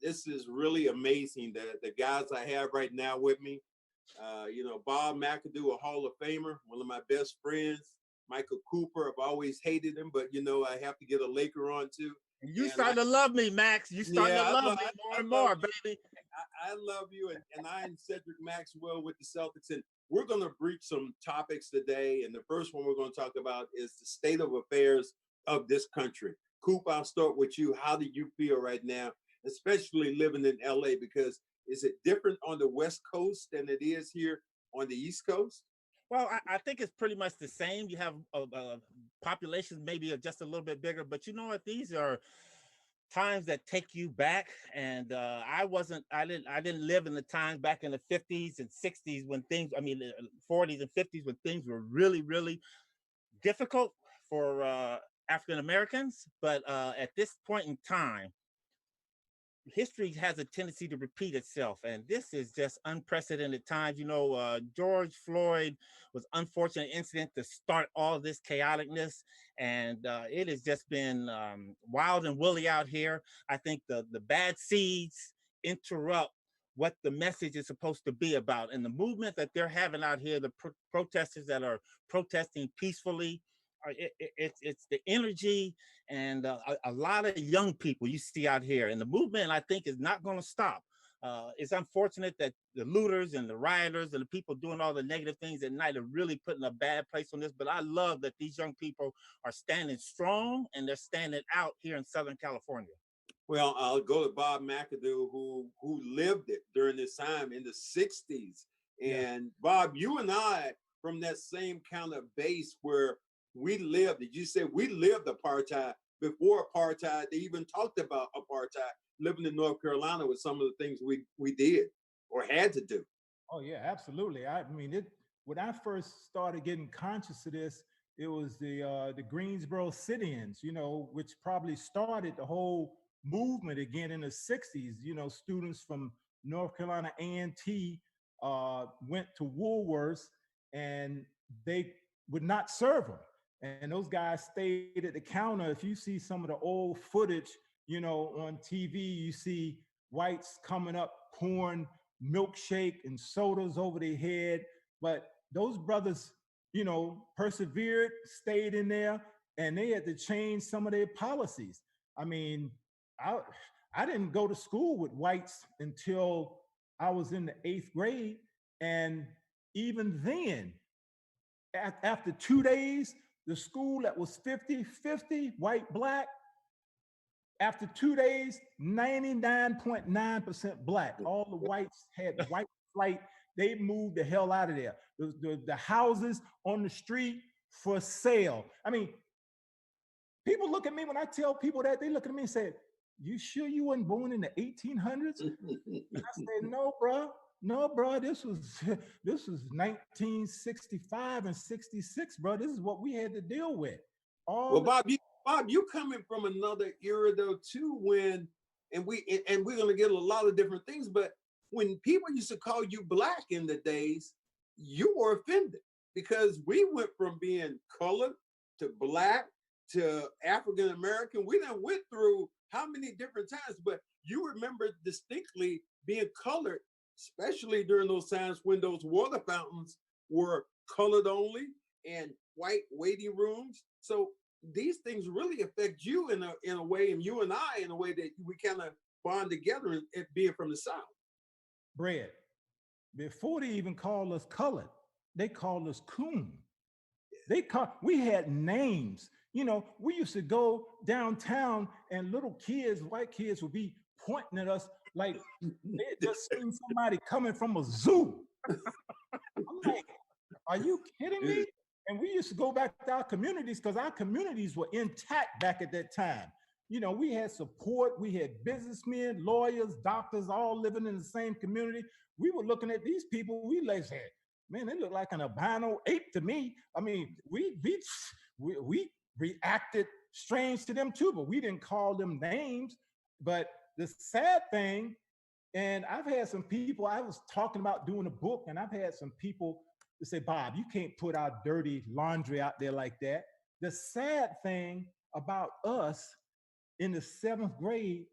this is really amazing. The guys I have right now with me, Bob McAdoo, a Hall of Famer, one of my best friends. Michael Cooper, I've always hated him, but I have to get a Laker on too. You starting to love me, Max. You starting to love me more and more, baby. I love you, and I am Cedric Maxwell with the Celtics, and we're going to breach some topics today. And the first one we're going to talk about is the state of affairs of this country. Coop, I'll start with you. How do you feel right now, especially living in LA? Because is it different on the West Coast than it is here on the East Coast? Well, I think it's pretty much the same. You have populations maybe are just a little bit bigger, but you know what? These are times that take you back. And I didn't live in the times back in the 50s and 60s when things, 40s and 50s when things were really, really difficult for African Americans. But at this point in time, history has a tendency to repeat itself, and this is just unprecedented times. George Floyd was an unfortunate incident to start all this chaoticness, and it has just been wild and woolly out here. I think the bad seeds interrupt what the message is supposed to be about, and the movement that they're having out here, the protesters that are protesting peacefully, it's the energy and a lot of young people you see out here, and the movement I think is not going to stop. It's unfortunate that the looters and the rioters and the people doing all the negative things at night are really putting a bad place on this, but I love that these young people are standing strong and they're standing out here in Southern California. Well, I'll go to Bob McAdoo, who lived it during this time in the 60s. And Bob, you and I from that same kind of base where we lived. Did you say we lived apartheid before apartheid? They even talked about apartheid. Living in North Carolina with some of the things we did or had to do. Oh yeah, absolutely. When I first started getting conscious of this, it was the Greensboro sit-ins, which probably started the whole movement again in the 60s. Students from North Carolina A&T went to Woolworths and they would not serve them. And those guys stayed at the counter. If you see some of the old footage, on TV, you see whites coming up pouring milkshake and sodas over their head. But those brothers, persevered, stayed in there, and they had to change some of their policies. I didn't go to school with whites until I was in the 8th grade. And even then, after 2 days, the school that was 50-50, white, black, after 2 days, 99.9% black. All the whites had white flight. They moved the hell out of there. The houses on the street for sale. People look at me when I tell people that, they look at me and say, "You sure you weren't born in the 1800s?" And I said, "No, bro. No, bro, this was 1965 and 66, bro. This is what we had to deal with." Bob, you coming from another era though too, we're gonna get a lot of different things, but when people used to call you black in the days, you were offended because we went from being colored to black to African American. We done went through how many different times, but you remember distinctly being colored, especially during those times when those water fountains were colored only and white waiting rooms. So these things really affect you in a way, and you and I in a way that we kind of bond together, and being from the South. Bread. Before they even called us colored, they called us coon. We had names. We used to go downtown and little kids, white kids, would be pointing at us like they had just seen somebody coming from a zoo. I'm like, are you kidding me? And we used to go back to our communities because our communities were intact back at that time. We had support. We had businessmen, lawyers, doctors, all living in the same community. We were looking at these people. We like said, "Man, they look like an albino ape to me." We reacted strange to them too, but we didn't call them names. But the sad thing, and I've had some people, I was talking about doing a book, and I've had some people to say, "Bob, you can't put our dirty laundry out there like that." The sad thing about us in the 7th grade,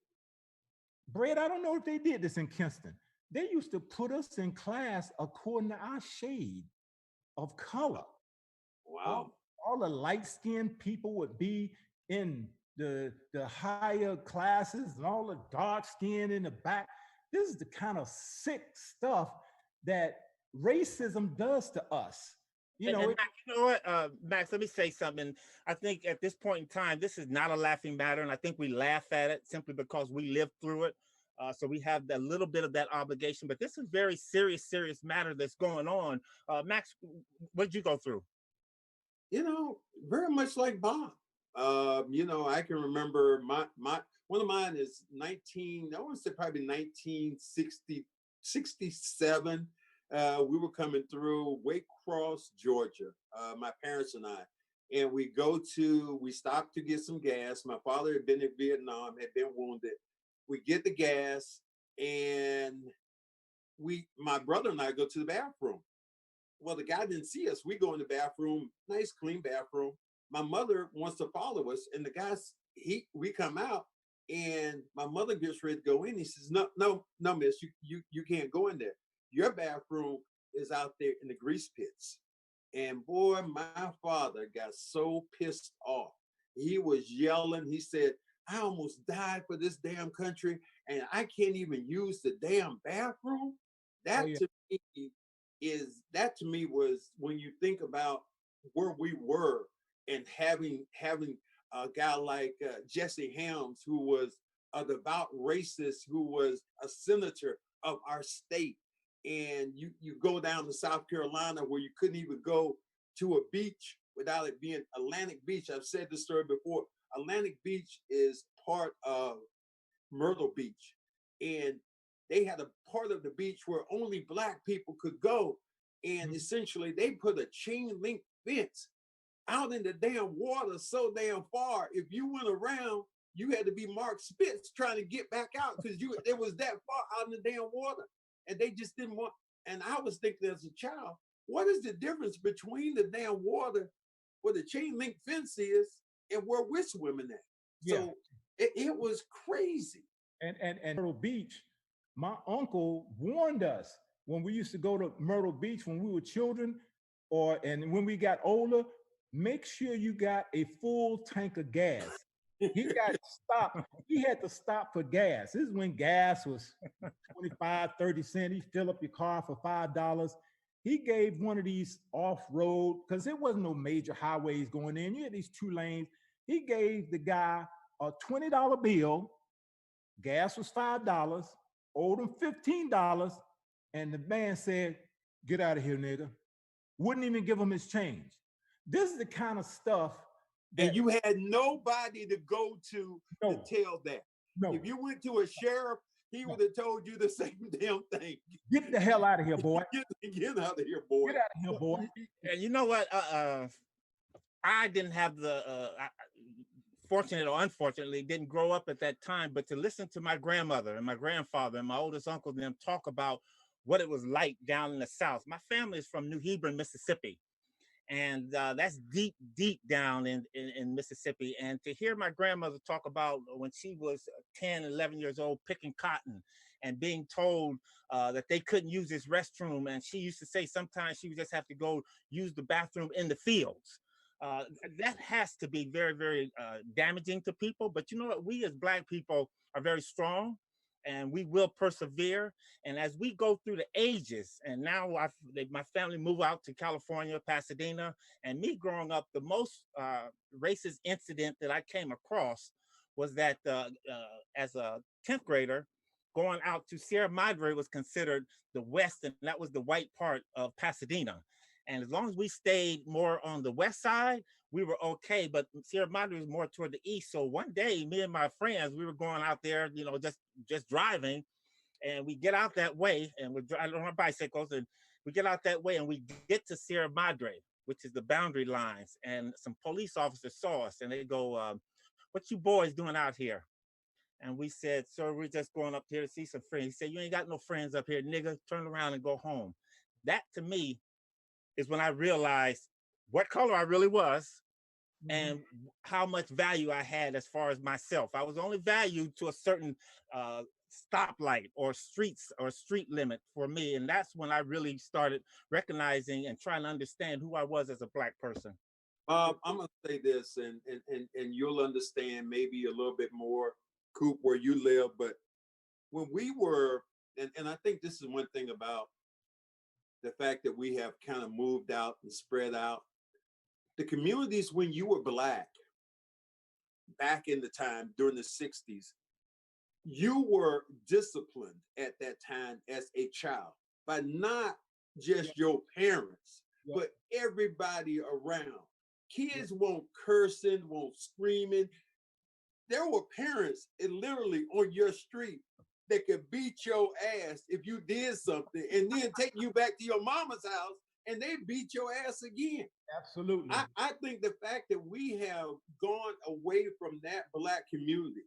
Brad, I don't know if they did this in Kinston. They used to put us in class according to our shade of color. Wow. All the light-skinned people would be in the higher classes and all the dark skin in the back. This is the kind of sick stuff that racism does to us. You know, And Max, you know what, Max, let me say something. I think at this point in time, this is not a laughing matter, and I think we laugh at it simply because we lived through it. So we have that little bit of that obligation, but this is very serious, serious matter that's going on. Max, what did you go through? You know, very much like Bob. You know, I can remember my one of mine is 19, I want to say probably 1960, 67. We were coming through Waycross, Georgia, my parents and I. And we stopped to get some gas. My father had been in Vietnam, had been wounded. We get the gas, and my brother and I go to the bathroom. Well, the guy didn't see us. We go in the bathroom, nice clean bathroom. My mother wants to follow us, and the guys, we come out, and my mother gets ready to go in. He says, "No, no, no, miss, you can't go in there. Your bathroom is out there in the grease pits." And boy, my father got so pissed off. He was yelling. He said, "I almost died for this damn country, and I can't even use the damn bathroom." oh That yeah, to me that to me was when you think about where we were and having a guy like Jesse Helms, who was a devout racist, who was a senator of our state, and you go down to South Carolina where you couldn't even go to a beach without it being Atlantic Beach. I've said this story before. Atlantic Beach is part of Myrtle Beach, and they had a part of the beach where only black people could go. And mhm, essentially, they put a chain link fence out in the damn water so damn far. If you went around, you had to be Mark Spitz trying to get back out because it was that far out in the damn water. And they just didn't want. And I was thinking as a child, what is the difference between the damn water where the chain link fence is and where we're swimming at? yeah. So it was crazy. And Myrtle Beach, my uncle warned us when we used to go to Myrtle Beach when we were children, or and when we got older, make sure you got a full tank of gas. He got stopped. He had to stop for gas. This is when gas was 25, 30 cents. He fill up your car for $5. He gave one of these off-road, because there wasn't no major highways going in. You had these two lanes. He gave the guy a $20 bill. Gas was $5, owed him $15, and the man said, "Get out of here, nigga." Wouldn't even give him his change. This is the kind of stuff And that you had nobody to go to no, tell that. no, If you went to a sheriff, he no. would have told you the same damn thing. Get the hell out of here, boy. Get out of here, boy. Get out of here, boy. And you know what? I didn't have fortunate or unfortunately, didn't grow up at that time, but to listen to my grandmother and my grandfather and my oldest uncle and them talk about what it was like down in the South. My family is from New Hebron, Mississippi. And that's deep, deep down in Mississippi. And to hear my grandmother talk about when she was 10, 11 years old, picking cotton and being told that they couldn't use this restroom. And she used to say sometimes she would just have to go use the bathroom in the fields. Uh, that has to be very, very damaging to people. But you know what? We as Black people are very strong and we will persevere. And as we go through the ages, and now my family moved out to California, Pasadena, and me growing up, the most racist incident that I came across was that as a 10th grader, going out to Sierra Madre was considered the West, and that was the white part of Pasadena. And as long as we stayed more on the west side, we were okay. But Sierra Madre was more toward the east. So one day, me and my friends, we were going out there, just driving, and we get out that way, and we're driving on our bicycles, and we get out that way, and we get to Sierra Madre, which is the boundary lines. And some police officers saw us, and they go, "What you boys doing out here?" And we said, "Sir, we're just going up here to see some friends." He said, "You ain't got no friends up here, nigga. Turn around and go home." That to me is when I realized what color I really was Mhm. and how much value I had as far as myself. I was only valued to a certain stoplight or streets or street limit for me. And that's when I really started recognizing and trying to understand who I was as a Black person. I'm gonna say this, and you'll understand maybe a little bit more, Coop, where you live. But when we were, and I think this is one thing about the fact that we have kind of moved out and spread out. The communities when you were Black, back in the time during the 60s, you were disciplined at that time as a child by not just your parents, but everybody around. Kids won't cursing, won't screaming. There were parents literally on your street that could beat your ass if you did something and then take you back to your mama's house and they beat your ass again. Absolutely. I think the fact that we have gone away from that Black community,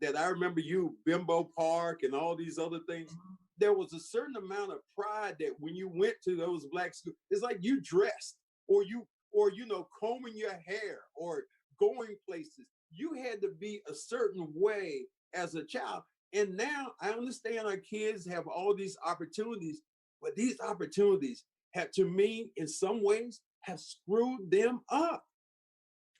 that I remember you, Bimbo Park and all these other things, there was a certain amount of pride that when you went to those Black schools, it's like you dressed or you know, combing your hair or going places. You had to be a certain way as a child. And now I understand our kids have all these opportunities, but these opportunities have, to me, in some ways, have screwed them up.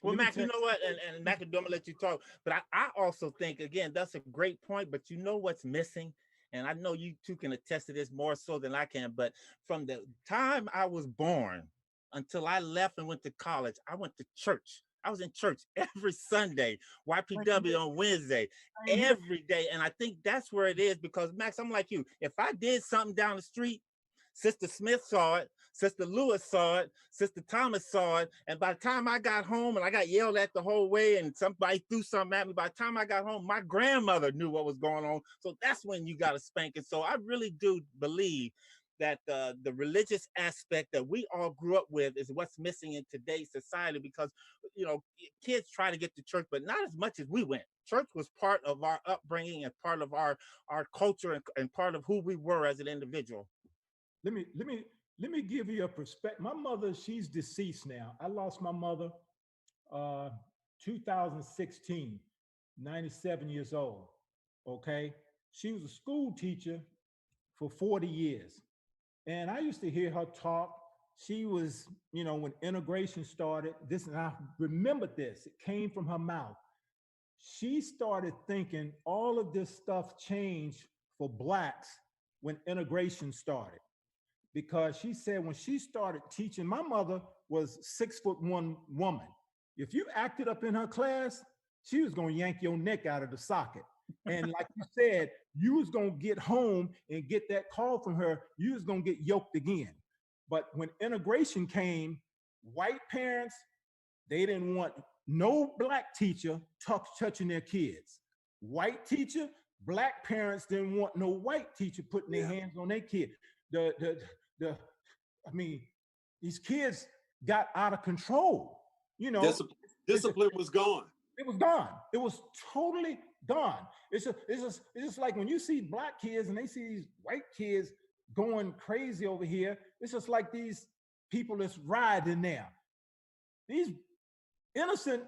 Well, Mac, you know what? And Mac, I'm gonna let you talk. But I also think, again, that's a great point. But you know what's missing? And I know you two can attest to this more so than I can. But from the time I was born until I left and went to college, I went to church. I was in church every Sunday, YPW on Wednesday, every day. And I think that's where it is because, Max, I'm like you. If I did something down the street, Sister Smith saw it, Sister Lewis saw it, Sister Thomas saw it, and by the time I got home and I got yelled at the whole way and somebody threw something at me, by the time I got home, my grandmother knew what was going on. So that's when you got to spank it. So I really do believe that the religious aspect that we all grew up with is what's missing in today's society because, you know, kids try to get to church, but not as much as we went. Church was part of our upbringing and part of our culture and part of who we were as an individual. Let me give you a perspective. My mother, she's deceased now. I lost my mother 2016, 97 years old. Okay. She was a school teacher for 40 years. And I used to hear her talk. She was, you know, when integration started, this, and I remembered this, it came from her mouth. She started thinking all of this stuff changed for Blacks when integration started. Because she said when she started teaching, my mother was 6'1" woman. If you acted up in her class, she was gonna yank your neck out of the socket. And like you said, you was gonna get home and get that call from her, you was gonna get yoked again. But when integration came, white parents, they didn't want no Black teacher touching their kids. White teacher, Black parents didn't want no white teacher putting their hands on their kid. I mean, these kids got out of control. You know, discipline was gone. It was gone. It was totally gone. It's just like when you see Black kids and they see these white kids going crazy over here. It's just like these people that's riding there. These innocent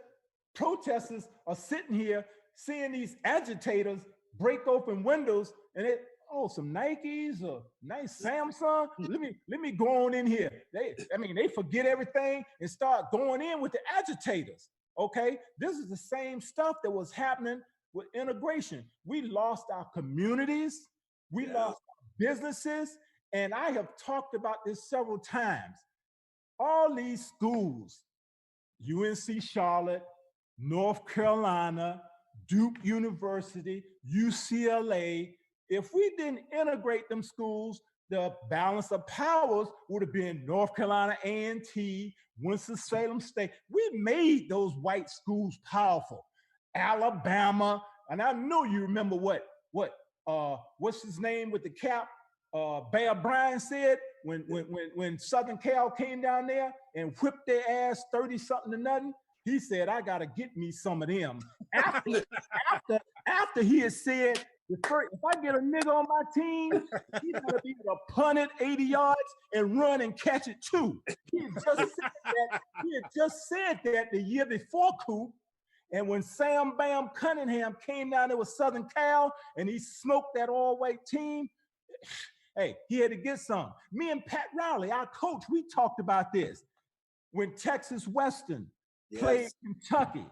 protesters are sitting here seeing these agitators break open windows and it. Oh, some Nikes, a nice Samsung. Let me go on in here. They forget everything and start going in with the agitators. Okay, this is the same stuff that was happening with integration. We lost our communities, we lost our businesses, and I have talked about this several times. All these schools, UNC Charlotte, North Carolina, Duke University, UCLA. If we didn't integrate them schools, the balance of powers would have been North Carolina A&T, Winston-Salem State. We made those white schools powerful. Alabama, and I know you remember what's his name with the cap? Bear Bryant said when Southern Cal came down there and whipped their ass 30-something to nothing. He said, I gotta get me some of them. After he had said, if I get a nigga on my team, he's gonna be able to punt it 80 yards and run and catch it too. He had just said that the year before Coop, And when Sam Bam Cunningham came down there with Southern Cal and he smoked that all-white team, hey, he had to get some. Me and Pat Riley, our coach, we talked about this. When Texas Western played Kentucky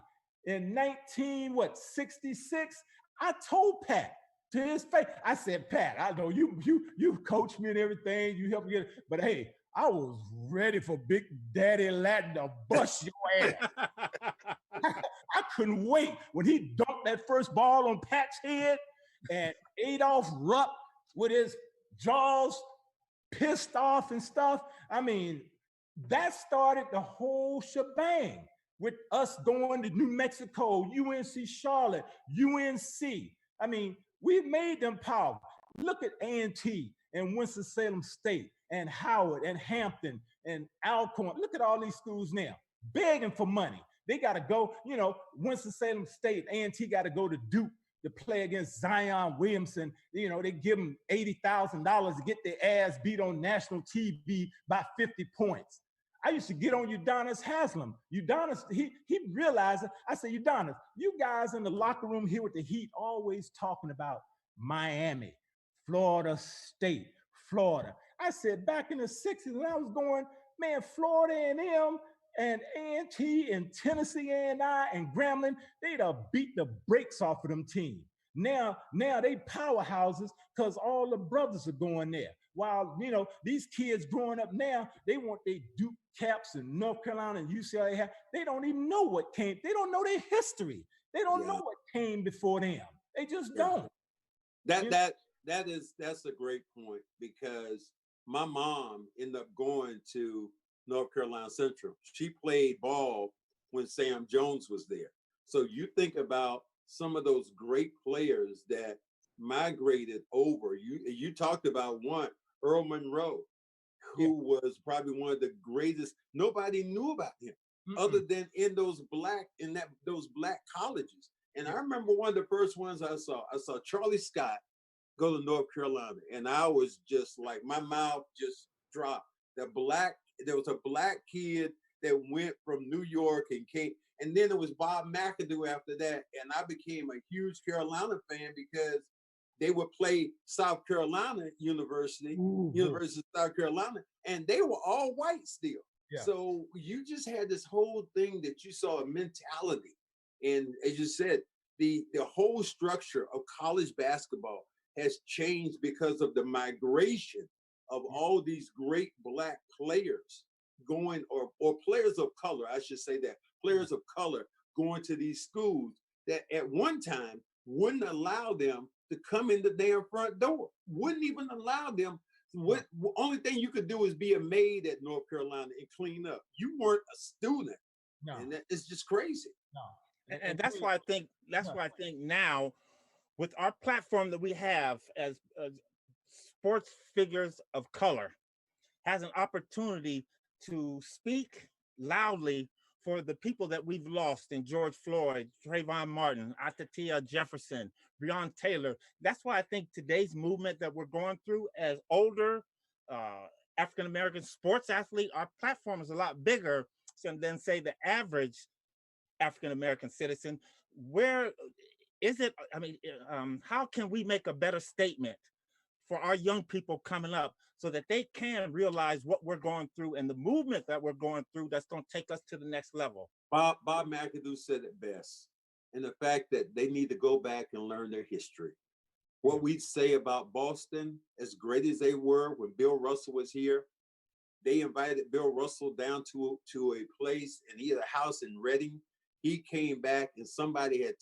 in 1966, I told Pat to his face, I said, Pat, I know you coached me and everything, you helped me get it, but hey, I was ready for Big Daddy Latin to bust your ass. I couldn't wait when he dunked that first ball on Pat's head and Adolph Rupp with his jaws pissed off and stuff. I mean, that started the whole shebang with us going to New Mexico, UNC Charlotte, UNC. I mean, we made them powerful. Look at A&T and Winston-Salem State and Howard and Hampton and Alcorn. Look at all these schools now, begging for money. They got to go, you know, Winston-Salem State, A&T got to go to Duke to play against Zion Williamson. You know, they give them $80,000 to get their ass beat on national TV by 50 points. I used to get on Udonis Haslam. Udonis, he realized it. I said, Udonis, you guys in the locker room here with the Heat always talking about Miami, Florida State, Florida. I said, back in the 60s when I was going, man, Florida A&M and A&T and Tennessee A&I and Grambling, they'd have beat the brakes off of them teams. Now they powerhouses because all the brothers are going there. While, you know, these kids growing up now, they want their Duke caps in North Carolina and UCLA have. They don't even know what came. They don't know their history. They don't know what came before them. They just don't. That's a great point, because my mom ended up going to North Carolina Central. She played ball when Sam Jones was there. So you think about some of those great players that migrated over. You talked about one, Earl Monroe, who was probably one of the greatest. Nobody knew about him other than in those black colleges. And I remember one of the first ones I saw Charlie Scott go to North Carolina, and I was just like, my mouth just dropped. There was a black kid that went from New York and came, and then it was Bob McAdoo after that, and I became a huge Carolina fan because they would play South Carolina University of South Carolina, and they were all white still. Yeah. So you just had this whole thing that you saw a mentality. And as you said, the whole structure of college basketball has changed because of the migration of all these great black players going, or players of color, I should say that, players of color going to these schools that at one time wouldn't allow them to come in the damn front door, wouldn't even allow them. Only thing you could do is be a maid at North Carolina and clean up. You weren't a student. No. And it's just crazy. No. And that's why I think now, with our platform that we have as sports figures of color, has an opportunity to speak loudly for the people that we've lost in George Floyd, Trayvon Martin, Atatia Jefferson, Breonna Taylor. That's why I think today's movement that we're going through as older African-American sports athlete, our platform is a lot bigger than, say, the average African-American citizen. Where is it? I mean, how can we make a better statement for our young people coming up so that they can realize what we're going through and the movement that we're going through that's going to take us to the next level? Bob McAdoo said it best, and the fact that they need to go back and learn their history. What we say about Boston, as great as they were when Bill Russell was here, they invited Bill Russell down to a place, and he had a house in Reading. He came back and somebody had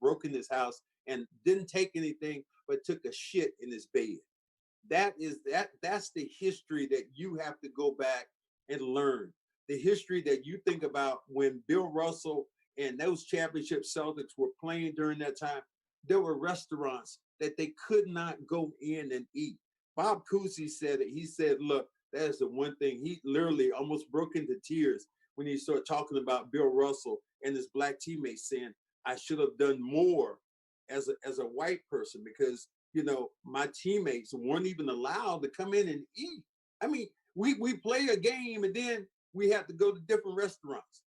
broken his house and didn't take anything, but took a shit in his bed. That's the history that you have to go back and learn. The history that you think about when Bill Russell and those championship Celtics were playing during that time, there were restaurants that they could not go in and eat. Bob Cousy said it. He said, look, that is the one thing. He literally almost broke into tears when he started talking about Bill Russell and his black teammates, saying, I should have done more as a white person, because, you know, my teammates weren't even allowed to come in and eat. I mean, we play a game and then we have to go to different restaurants.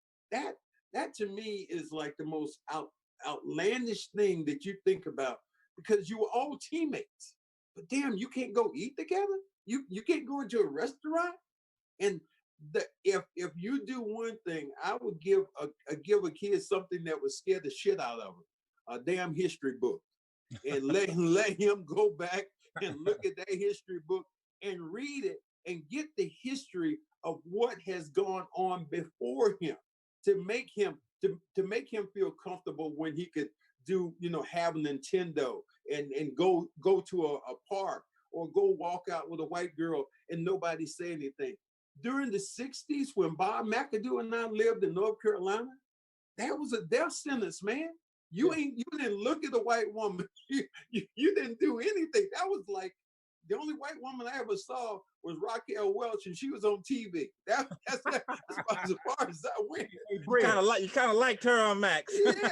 That to me is like the most outlandish thing that you think about, because you were all teammates. But damn, you can't go eat together. You can't go into a restaurant. And if you do one thing, I would give a kid something that would scare the shit out of him, a damn history book, and let him go back and look at that history book and read it and get the history of what has gone on before him, to make him feel comfortable when he could do, have a Nintendo and go to a park, or go walk out with a white girl and nobody say anything. During the 60s, when Bob McAdoo and I lived in North Carolina, that was a death sentence, man. You didn't look at a white woman. You didn't do anything. That was like, the only white woman I ever saw was Raquel Welch, and she was on TV. That's as far as I went. You kind of liked her on Max. Yeah.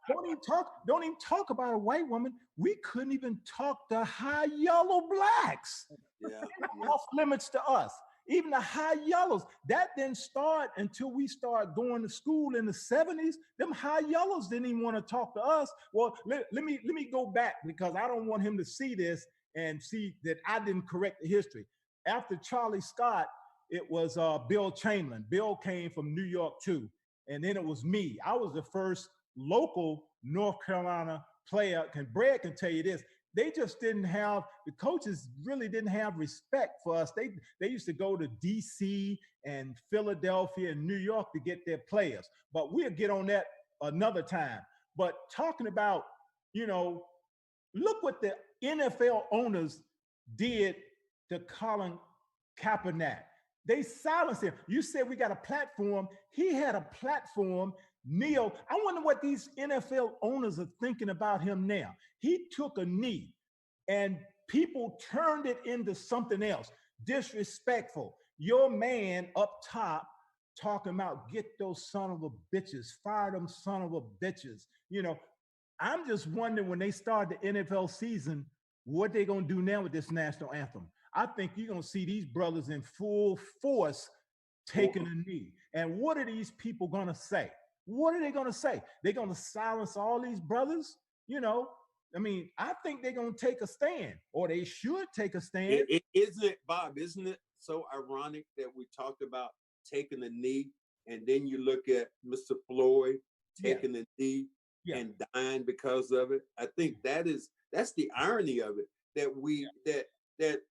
Don't even talk about a white woman. We couldn't even talk to high yellow blacks. Yeah. Off limits to us. Even the high yellows. That didn't start until we started going to school in the 70s. Them high yellows didn't even want to talk to us. Well, let me go back, because I don't want him to see this and see that I didn't correct the history. After Charlie Scott, it was Bill Chamberlain. Bill came from New York too. And then it was me. I was the first local North Carolina player. Brad can tell you this. They just didn't have, the coaches really didn't have respect for us. They used to go to DC and Philadelphia and New York to get their players. But we'll get on that another time. But talking about, look what the NFL owners did to Colin Kaepernick. They silenced him. You said we got a platform. He had a platform. Neil, I wonder what these NFL owners are thinking about him now. He took a knee and people turned it into something else. Disrespectful. Your man up top talking about get those son of a bitches, fire them son of a bitches. I'm just wondering, when they start the NFL season, what they gonna do now with this national anthem. I think you're gonna see these brothers in full force taking a knee. And what are these people gonna say? What are they gonna say? They're gonna silence all these brothers? I think they're gonna take a stand, or they should take a stand. Isn't it, Bob? Isn't it so ironic that we talked about taking the knee, and then you look at Mr. Floyd taking the knee and dying because of it? I think that's the irony of it, that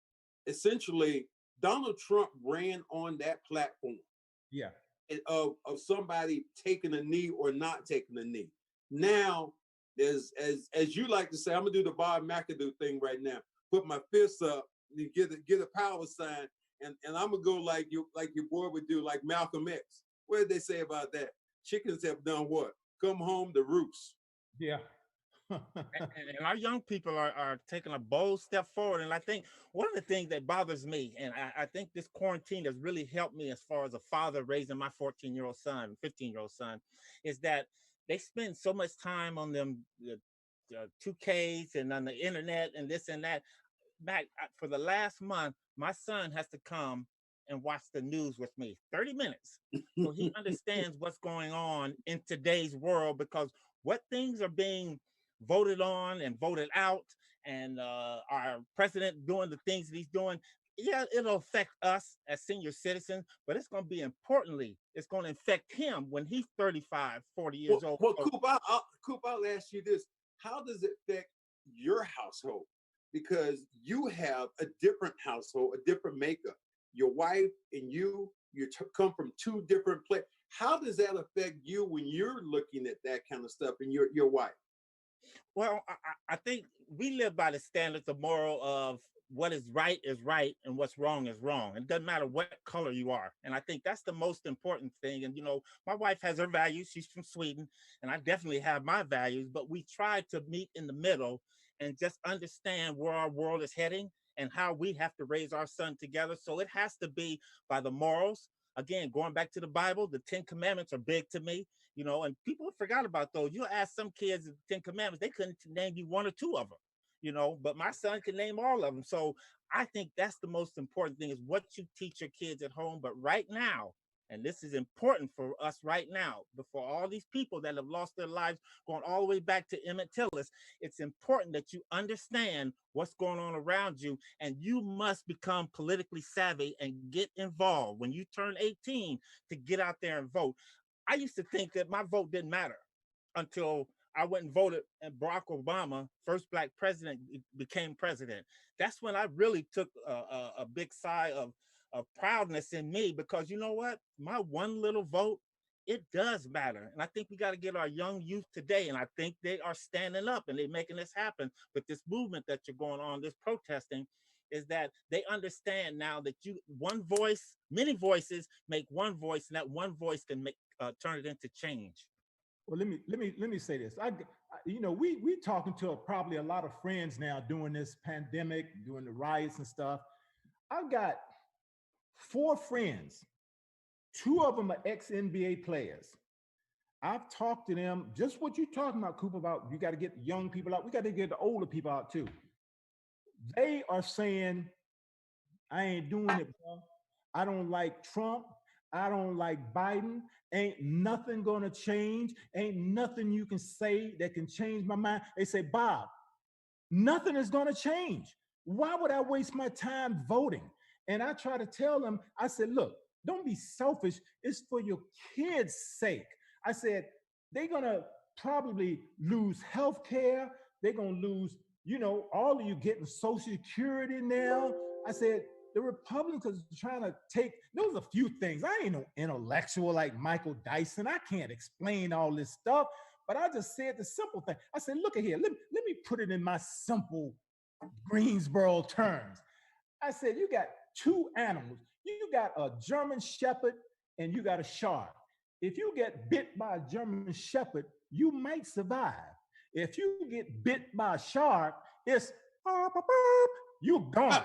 essentially Donald Trump ran on that platform. Yeah. Of somebody taking a knee or not taking a knee. Now, as you like to say, I'm gonna do the Bob McAdoo thing right now. Put my fists up, and get a power sign, and I'm gonna go like your boy would do, like Malcolm X. What did they say about that? Chickens have done what? Come home to roost. Yeah. and our young people are taking a bold step forward. And I think one of the things that bothers me, and I think this quarantine has really helped me as far as a father raising my 14-year-old son, 15-year-old son, is that they spend so much time on them 2Ks and on the internet and this and that. Back for the last month, my son has to come and watch the news with me 30 minutes. So he understands what's going on in today's world, because what things are being voted on and voted out, and our president doing the things that he's doing, it'll affect us as senior citizens, but it's going to be it's going to affect him when he's 35, 40 years old. Well, Coop, I'll ask you this. How does it affect your household? Because you have a different household, a different makeup. Your wife and you come from two different places. How does that affect you when you're looking at that kind of stuff and your wife? Well, I think we live by the standards of moral of what is right and what's wrong is wrong. It doesn't matter what color you are. And I think that's the most important thing. And, my wife has her values. She's from Sweden, and I definitely have my values, but we try to meet in the middle and just understand where our world is heading and how we have to raise our son together. So it has to be by the morals. Again, going back to the Bible, the 10 Commandments are big to me, and people forgot about those. You'll ask some kids the 10 Commandments, they couldn't name you one or two of them, but my son can name all of them. So I think that's the most important thing, is what you teach your kids at home. But right now, And this is important for us right now, before all these people that have lost their lives, going all the way back to Emmett Tillis. It's important that you understand what's going on around you, and you must become politically savvy and get involved when you turn 18 to get out there and vote. I used to think that my vote didn't matter until I went and voted, and Barack Obama, first black president, became president. That's when I really took a big sigh of proudness in me, because you know what? My one little vote, it does matter. And I think we got to get our young youth today, and I think they are standing up and they're making this happen with this movement that you're going on, this protesting, is that they understand now that you, one voice, many voices make one voice, and that one voice can make turn it into change. Well, let me say this. You know, we talking to probably a lot of friends now during this pandemic, during the riots and stuff. I've got 4 friends. 2 of them are ex-NBA players. I've talked to them, just what you're talking about, Cooper, about you got to get young people out. We got to get the older people out too. They are saying, I ain't doing it, bro. I don't like Trump. I don't like Biden. Ain't nothing gonna change. Ain't nothing you can say that can change my mind. They say, Bob, nothing is gonna change. Why would I waste my time voting? And I try to tell them, I said, look, don't be selfish. It's for your kids' sake. I said, they're gonna probably lose health care. They're gonna lose, you know, all of you getting Social Security now. I said, the Republicans are trying to take, those a few things. I ain't no intellectual like Michael Dyson. I can't explain all this stuff, but I just said the simple thing. I said, look at here, let me put it in my simple Greensboro terms. I said, you got 2 animals. You got a German Shepherd and you got a shark. If you get bit by a German Shepherd, you might survive. If you get bit by a shark, it's you're gone.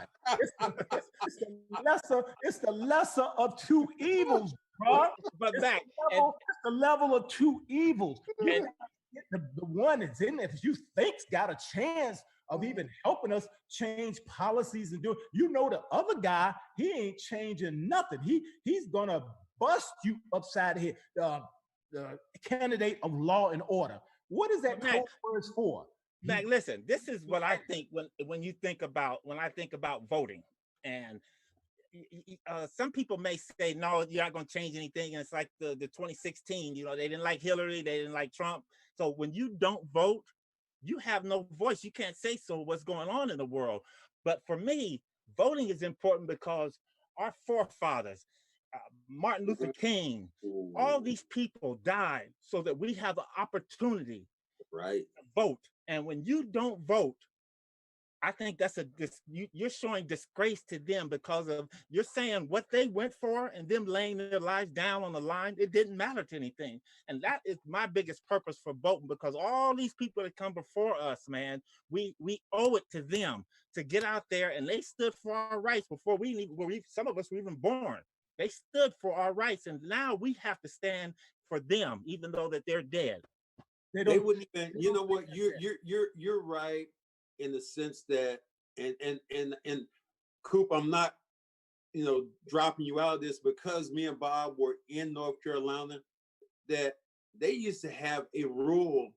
It's the lesser of 2 evils, bro. But back, it's the level of 2 evils. You get the one that's in there that you think's got a chance of even helping us change policies and do it. You know, the other guy, he ain't changing nothing. He's gonna bust you upside the head. The candidate of law and order. What is that code words for? Mac, listen, this is what I think when you think about, when I think about voting. And some people may say, no, you're not going to change anything. And it's like the 2016, you know, they didn't like Hillary, they didn't like Trump. So when you don't vote, you have no voice. You can't say so what's going on in the world. But for me, voting is important because our forefathers, Martin Luther King, all these people died so that we have the opportunity to vote. And when you don't vote, I think that's you're showing disgrace to them, because of you're saying what they went for and them laying their lives down on the line. It didn't matter to anything. And that is my biggest purpose for voting, because all these people that come before us, man, we owe it to them to get out there, and they stood for our rights before some of us were even born. They stood for our rights, and now we have to stand for them, even though that they're dead. They wouldn't even, you know what, you're right in the sense that, and Coop, I'm not, you know, dropping you out of this, because me and Bob were in North Carolina, that they used to have a rule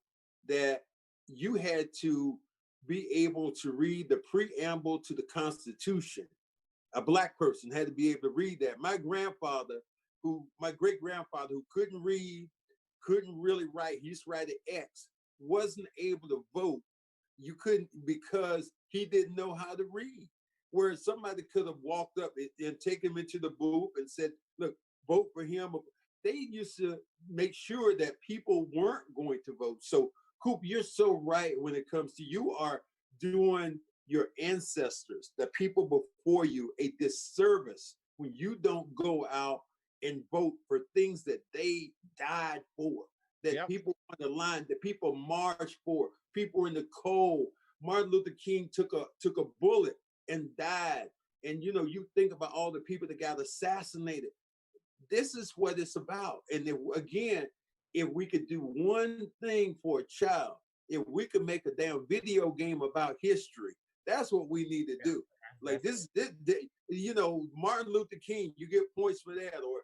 that you had to be able to read the preamble to the Constitution. A Black person had to be able to read that. My great grandfather, who couldn't read, couldn't really write, he used to write an X, wasn't able to vote. You couldn't, because he didn't know how to read. Whereas somebody could have walked up and taken him into the booth and said, look, vote for him. They used to make sure that people weren't going to vote. So, Coop, you're so right when it comes to, you are doing your ancestors, the people before you, a disservice when you don't go out and vote for things that they died for, that people on the line, that people marched for, people in the cold. Martin Luther King took a bullet and died. And you know, you think about all the people that got assassinated. This is what it's about. And again, if we could do one thing for a child, if we could make a damn video game about history, that's what we need to do. Like this, you know, Martin Luther King, you get points for that. Or,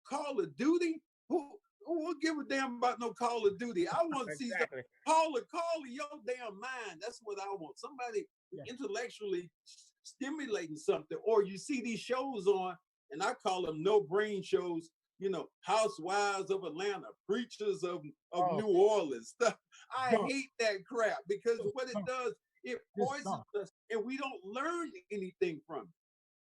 Call of Duty. Who will give a damn about no Call of Duty? I want to see some Exactly. call your damn mind. That's what I want. Somebody intellectually stimulating something. Or you see these shows on, and I call them no brain shows. Housewives of Atlanta, preachers of New Orleans stuff. I hate that crap because what it does, it poisons us, and we don't learn anything from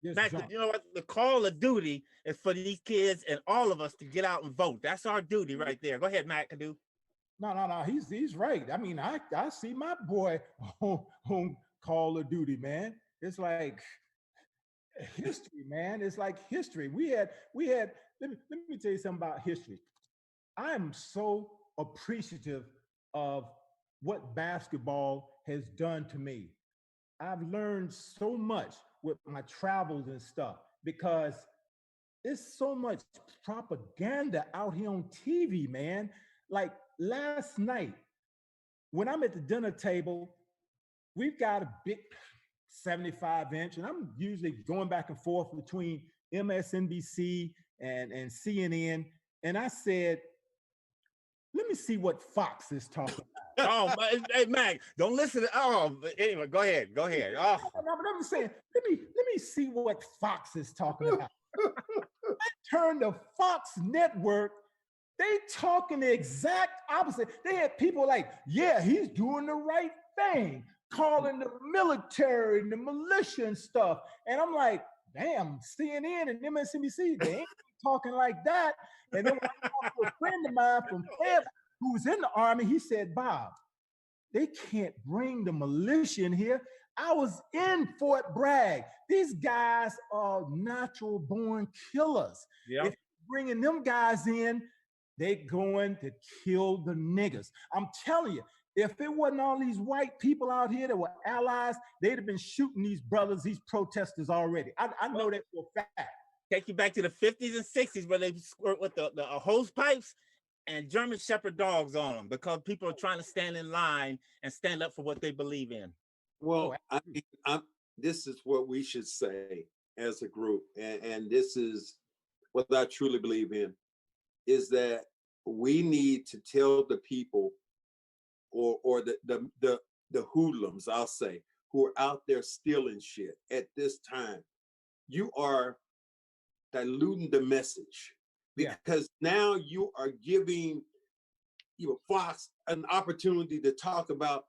it. Mac, you know what? The Call of Duty is for these kids and all of us to get out and vote. That's our duty right there. Go ahead, Mac. Kadu. No. He's right. I mean, I see my boy on Call of Duty, man. It's like history, man. It's like history. We had. Let me tell you something about history. I am so appreciative of what basketball has done to me. I've learned so much with my travels and stuff because there's so much propaganda out here on TV, man. Like last night, when I'm at the dinner table, we've got a big 75-inch, and I'm usually going back and forth between MSNBC and CNN. And I said, let me see what Fox is talking about. Hey, Mac, don't listen to. Anyway, go ahead. Oh, no, but I'm saying, let me see what Fox is talking about. I turned to Fox Network. They talking the exact opposite. They had people like, yeah, he's doing the right thing, calling the military and the militia and stuff. And I'm like, damn, CNN and MSNBC, they ain't talking like that. And then when I talked to a friend of mine from Fed who's in the Army, he said, Bob, they can't bring the militia in here. I was in Fort Bragg. These guys are natural born killers. Yep. If you're bringing them guys in, they going to kill the niggas. I'm telling you, if it wasn't all these white people out here that were allies, they'd have been shooting these brothers, these protesters already. I know that for a fact. Take you back to the 50s and 60s where they squirt with the hose pipes and German Shepherd dogs on them because people are trying to stand in line and stand up for what they believe in. Well, this is what we should say as a group, and this is what I truly believe in, is that we need to tell the people or the hoodlums, I'll say, who are out there stealing shit at this time, you are diluting the message because now you are giving Fox an opportunity to talk about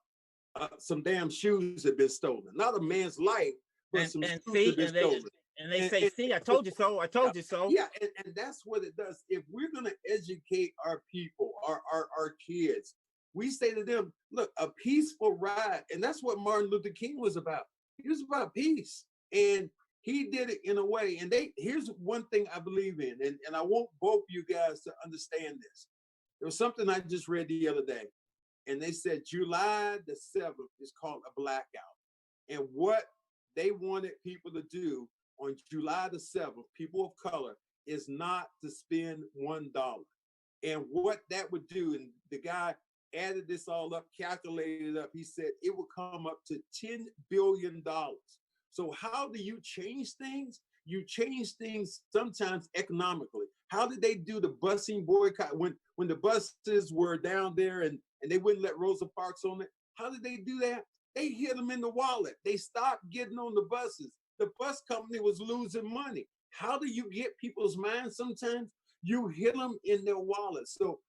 some damn shoes that have been stolen. Not a man's life, but some shoes that have been stolen. And they say, see, I told you so. I told you so. Yeah, and that's what it does. If we're going to educate our people, our kids, we say to them, look, a peaceful ride. And that's what Martin Luther King was about. He was about peace. And he did it in a way. And here's one thing I believe in, and I want both you guys to understand this. There was something I just read the other day, and they said July the 7th is called a blackout. And what they wanted people to do on July the 7th, people of color, is not to spend $1. And what that would do, and the guy added this all up, calculated it up, he said it would come up to $10 billion. So how do you change things? You change things sometimes economically. How did they do the busing boycott when the buses were down there and they wouldn't let Rosa Parks on it? How did they do that? They hit them in the wallet. They stopped getting on the buses. The bus company was losing money. How do you get people's minds sometimes? You hit them in their wallet. So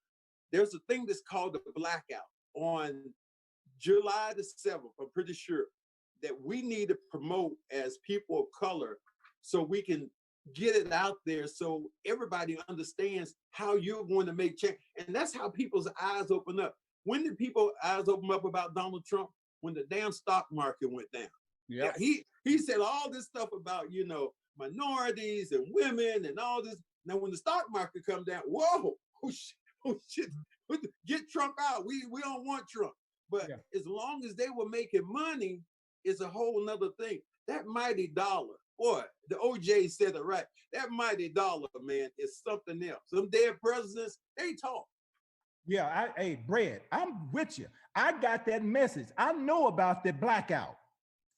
there's a thing that's called the blackout on July the 7th, I'm pretty sure, that we need to promote as people of color so we can get it out there so everybody understands how you're going to make change. And that's how people's eyes open up. When did people's eyes open up about Donald Trump? When the damn stock market went down. Yeah, he said all this stuff about, minorities and women and all this. Now, when the stock market comes down, whoa, oh shit, get Trump out. We don't want Trump. But as long as they were making money, it's a whole nother thing. That mighty dollar, boy, the OJ said it right. That mighty dollar, man, is something else. Some dead presidents, they talk. Yeah, hey, Brad, I'm with you. I got that message. I know about the blackout.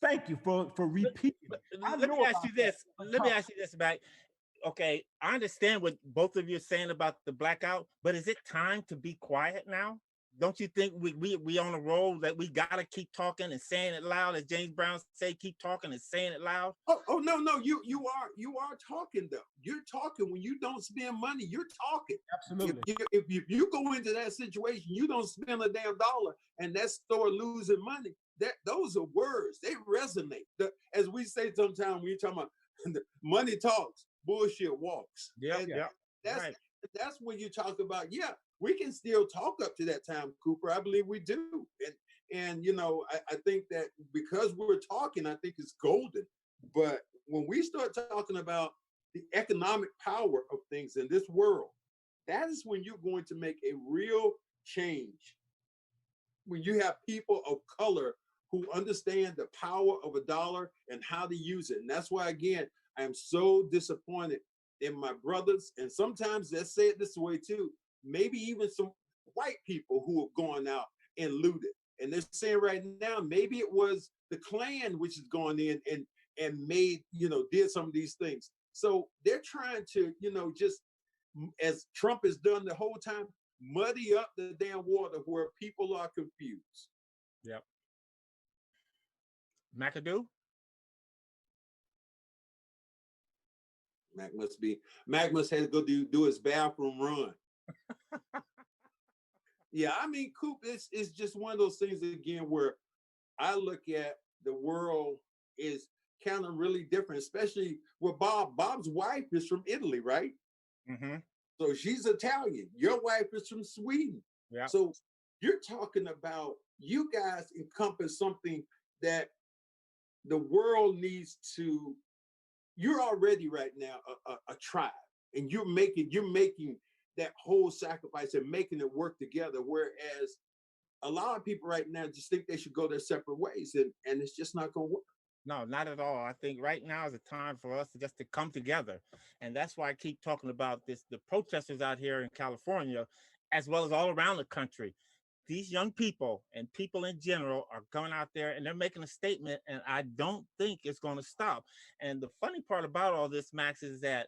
Thank you for repeating. Let me ask you this, Mac. okay, I understand what both of you are saying about the blackout, but is it time to be quiet now? Don't you think we on a roll that we gotta keep talking and saying it loud, as James Brown say, keep talking and saying it loud? Oh no, you are talking though. You're talking when you don't spend money. You're talking. Absolutely. If you go into that situation, you don't spend a damn dollar, and that store losing money. Those are words. They resonate. As we say sometimes when you're talking about money talks, bullshit walks. Yeah, And yeah. That's Right. that's when you talk about, yeah, we can still talk up to that time, Cooper. I believe we do. And I think that because we're talking, I think it's golden. But when we start talking about the economic power of things in this world, that is when you're going to make a real change. When you have people of color who understand the power of a dollar and how to use it. And that's why, again, I am so disappointed in my brothers. And sometimes let's say it this way too, maybe even some white people who have gone out and looted. And they're saying right now, maybe it was the Klan which has gone in and made, did some of these things. So they're trying to, just as Trump has done the whole time, muddy up the damn water where people are confused. Yep. McAdoo? Mac must have to go do his bathroom run. Yeah, I mean, Coop, it's just one of those things again where I look at the world is kind of really different, especially with Bob. Bob's wife is from Italy, right? Mm-hmm. So she's Italian. Your wife is from Sweden. Yeah. So you're talking about you guys encompass something that the world needs to. You're already right now a tribe, and you're making that whole sacrifice and making it work together. Whereas a lot of people right now just think they should go their separate ways, and it's just not going to work. No, not at all. I think right now is a time for us to come together. And that's why I keep talking about this, the protesters out here in California, as well as all around the country. These young people and people in general are going out there and they're making a statement, and I don't think it's going to stop. And the funny part about all this, Max, is that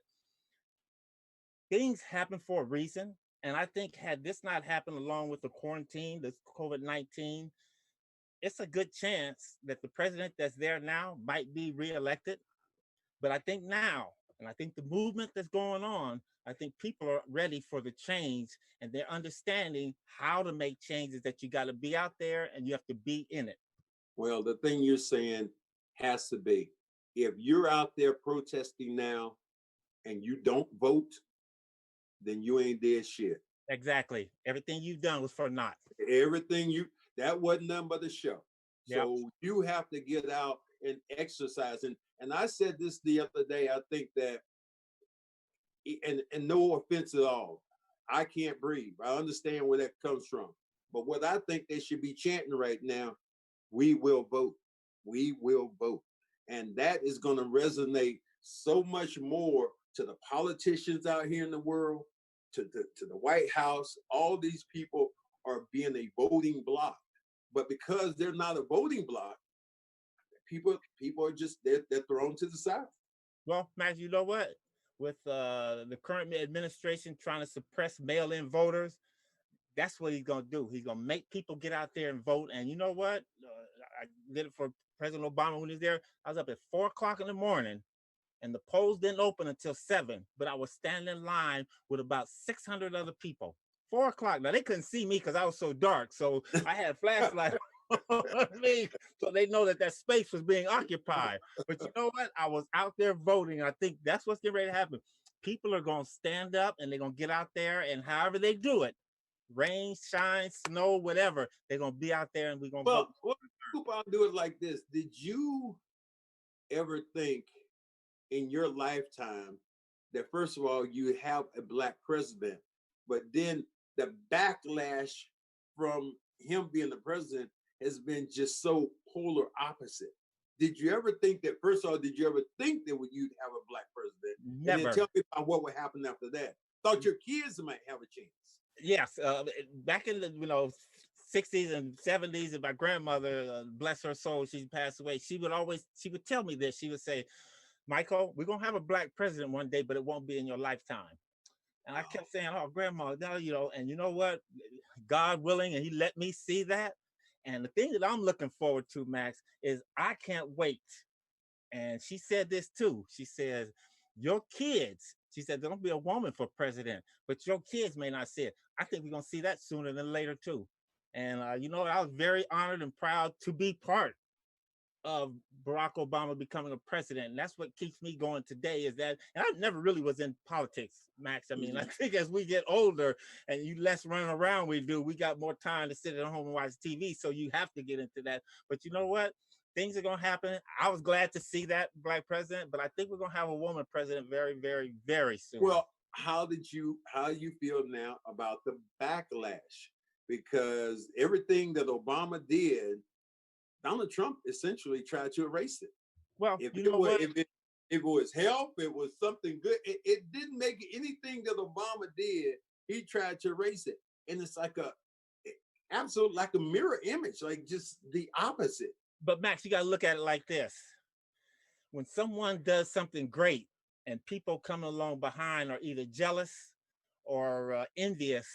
things happen for a reason. And I think had this not happened along with the quarantine, this COVID-19, it's a good chance that the president that's there now might be reelected. But I think now, and I think the movement that's going on, I think people are ready for the change and they're understanding how to make changes, that you got to be out there and you have to be in it. Well, the thing you're saying has to be, if you're out there protesting now and you don't vote, then you ain't did shit. Exactly. Everything you've done was for naught. That wasn't nothing but a show. Yep. So you have to get out and exercise. And I said this the other day, I think that, and no offense at all, I can't breathe. I understand where that comes from. But what I think they should be chanting right now, we will vote. We will vote. And that is going to resonate so much more to the politicians out here in the world, to the White House. All these people are being a voting bloc. But because they're not a voting bloc, people are just, they're thrown to the side. Well, Max, you know what? With the current administration trying to suppress mail-in voters, that's what he's going to do. He's going to make people get out there and vote. And you know what? I did it for President Obama when he was there. I was up at 4 o'clock in the morning and the polls didn't open until 7, but I was standing in line with about 600 other people. 4 o'clock. Now they couldn't see me because I was so dark. So I had a flashlight on me so they know that space was being occupied. But you know what? I was out there voting. I think that's what's getting ready to happen. People are going to stand up and they're going to get out there, and however they do it, rain, shine, snow, whatever, they're going to be out there and we're going to vote. Well, I'll do it like this. Did you ever think in your lifetime that, first of all, you have a Black president, but then the backlash from him being the president has been just so polar opposite? Did you ever think that, first of all, did you ever think that you'd have a Black president? Never. And then tell me about what would happen after that. Thought your kids might have a chance. Yes, back in the 60s and 70s, and my grandmother, bless her soul, she passed away. She would tell me this. She would say, Michael, we're gonna have a black president one day, but it won't be in your lifetime. And I kept saying, oh, grandma, now, you know, and you know what? God willing, and he let me see that. And the thing that I'm looking forward to, Max, is I can't wait. And she said this too. She says, your kids, she said, don't be a woman for president, but your kids may not see it. I think we're going to see that sooner than later too. And, you know, I was very honored and proud to be part of Barack Obama becoming a president. And that's what keeps me going today is that, and I never really was in politics, Max. I mean, I think as we get older and you less running around we do, we got more time to sit at home and watch TV. So you have to get into that. But you know what? Things are going to happen. I was glad to see that black president, but I think we're going to have a woman president very, very, very soon. Well, how do you feel now about the backlash? Because everything that Obama did, Donald Trump essentially tried to erase it. Well, if you know what? If it was help, it was something good. It didn't make anything that Obama did. He tried to erase it, and it's like absolute like a mirror image, like just the opposite. But Max, you got to look at it like this: when someone does something great, and people coming along behind are either jealous or envious,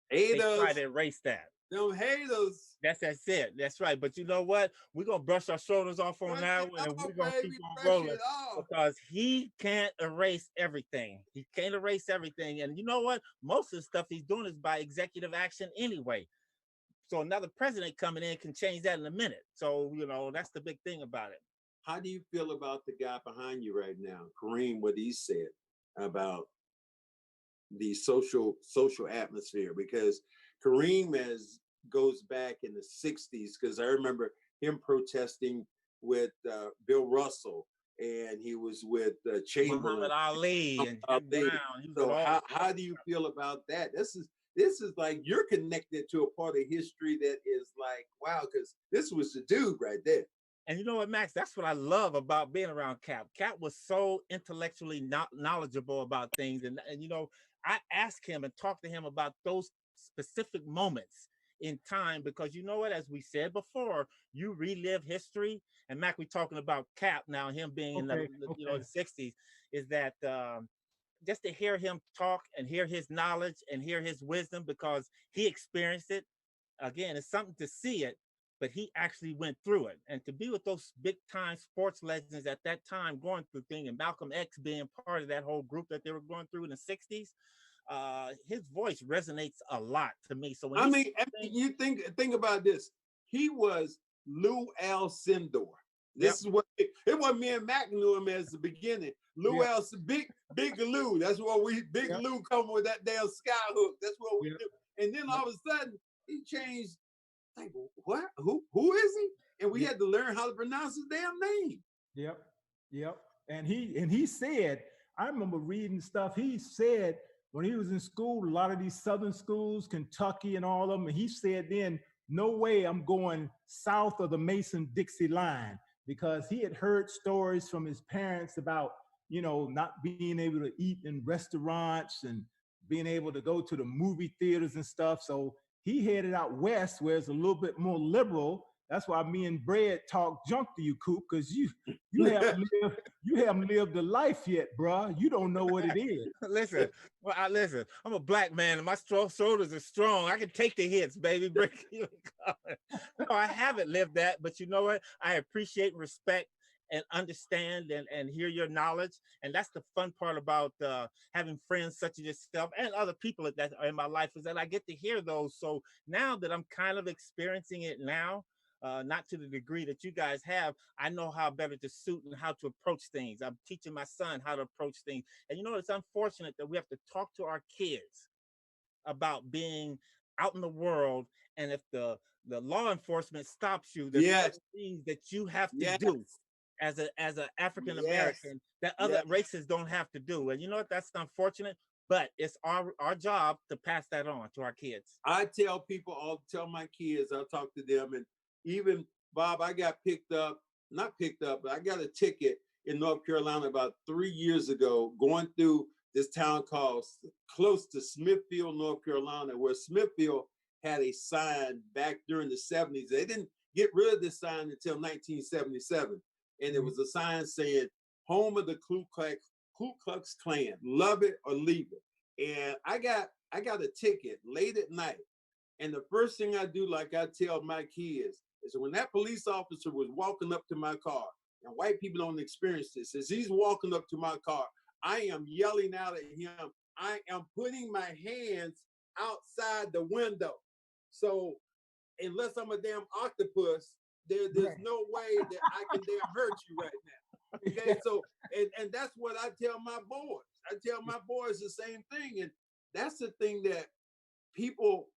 haters, they try to erase that. Them haters. That's it. That's right. But you know what? We're gonna brush our shoulders off on that one, and we're gonna keep on rolling because he can't erase everything. He can't erase everything. And you know what? Most of the stuff he's doing is by executive action anyway. So another president coming in can change that in a minute. So, you know, that's the big thing about it. How do you feel about the guy behind you right now, Kareem, what he said about the social atmosphere? Because Kareem goes back in the 60s, because I remember him protesting with Bill Russell, and he was with Chamberlain. Muhammad Ali and Jim Brown. So how do you feel about that? This is like you're connected to a part of history that is like, wow, because this was the dude right there. And you know what, Max? That's what I love about being around Cap. Cap was so intellectually knowledgeable about things. And you know, I asked him and talked to him about those specific moments in time, because you know what, as we said before, you relive history. And Mac, we're talking about Cap now, him being in the you know, the 60s, is that just to hear him talk and hear his knowledge and hear his wisdom, because he experienced it. Again, it's something to see it, but he actually went through it. And to be with those big time sports legends at that time going through things, and Malcolm X being part of that whole group that they were going through in the 60s, his voice resonates a lot to me. So when you think about this, he was Lou Alcindor. This is what it was. Me and Mac knew him as the beginning. Lou Alcindor, big Lou. That's what Lou come with that damn sky hook. That's what we do. And then all of a sudden he changed. Like, what? Who is he? And we had to learn how to pronounce his damn name. Yep. And he said, I remember reading stuff. He said when he was in school, a lot of these southern schools, Kentucky and all of them, and he said then, no way I'm going south of the Mason-Dixie line, because he had heard stories from his parents about, you know, not being able to eat in restaurants and being able to go to the movie theaters and stuff. So he headed out west, where it's a little bit more liberal. That's why me and Brad talk junk to you, Coop, because you haven't lived the life yet, bruh. You don't know what it is. Listen, I'm a black man, and my shoulders are strong. I can take the hits, baby. No, I haven't lived that, but you know what? I appreciate and respect and understand and hear your knowledge. And that's the fun part about having friends such as yourself and other people that are in my life, is that I get to hear those. So now that I'm kind of experiencing it now, not to the degree that you guys have, I know how better to suit and how to approach things. I'm teaching my son how to approach things. And you know, it's unfortunate that we have to talk to our kids about being out in the world. And if the law enforcement stops you, there's things that you have to do as an African American that other races don't have to do. And you know what? That's unfortunate, but it's our job to pass that on to our kids. I tell people, I'll tell my kids, I'll talk to them, and even Bob, I got not picked up, but I got a ticket in North Carolina about 3 years ago, going through this town called close to Smithfield, North Carolina, where Smithfield had a sign back during the 70s. They didn't get rid of this sign until 1977. And it was a sign saying, home of the Ku Klux Klan. Love it or leave it. And I got a ticket late at night. And the first thing I do, like I tell my kids, is when that police officer was walking up to my car, and white people don't experience this, as he's walking up to my car, I am yelling out at him. I am putting my hands outside the window. So unless I'm a damn octopus, there's no way that I can damn hurt you right now. Okay, so and that's what I tell my boys. I tell my boys the same thing, and that's the thing that people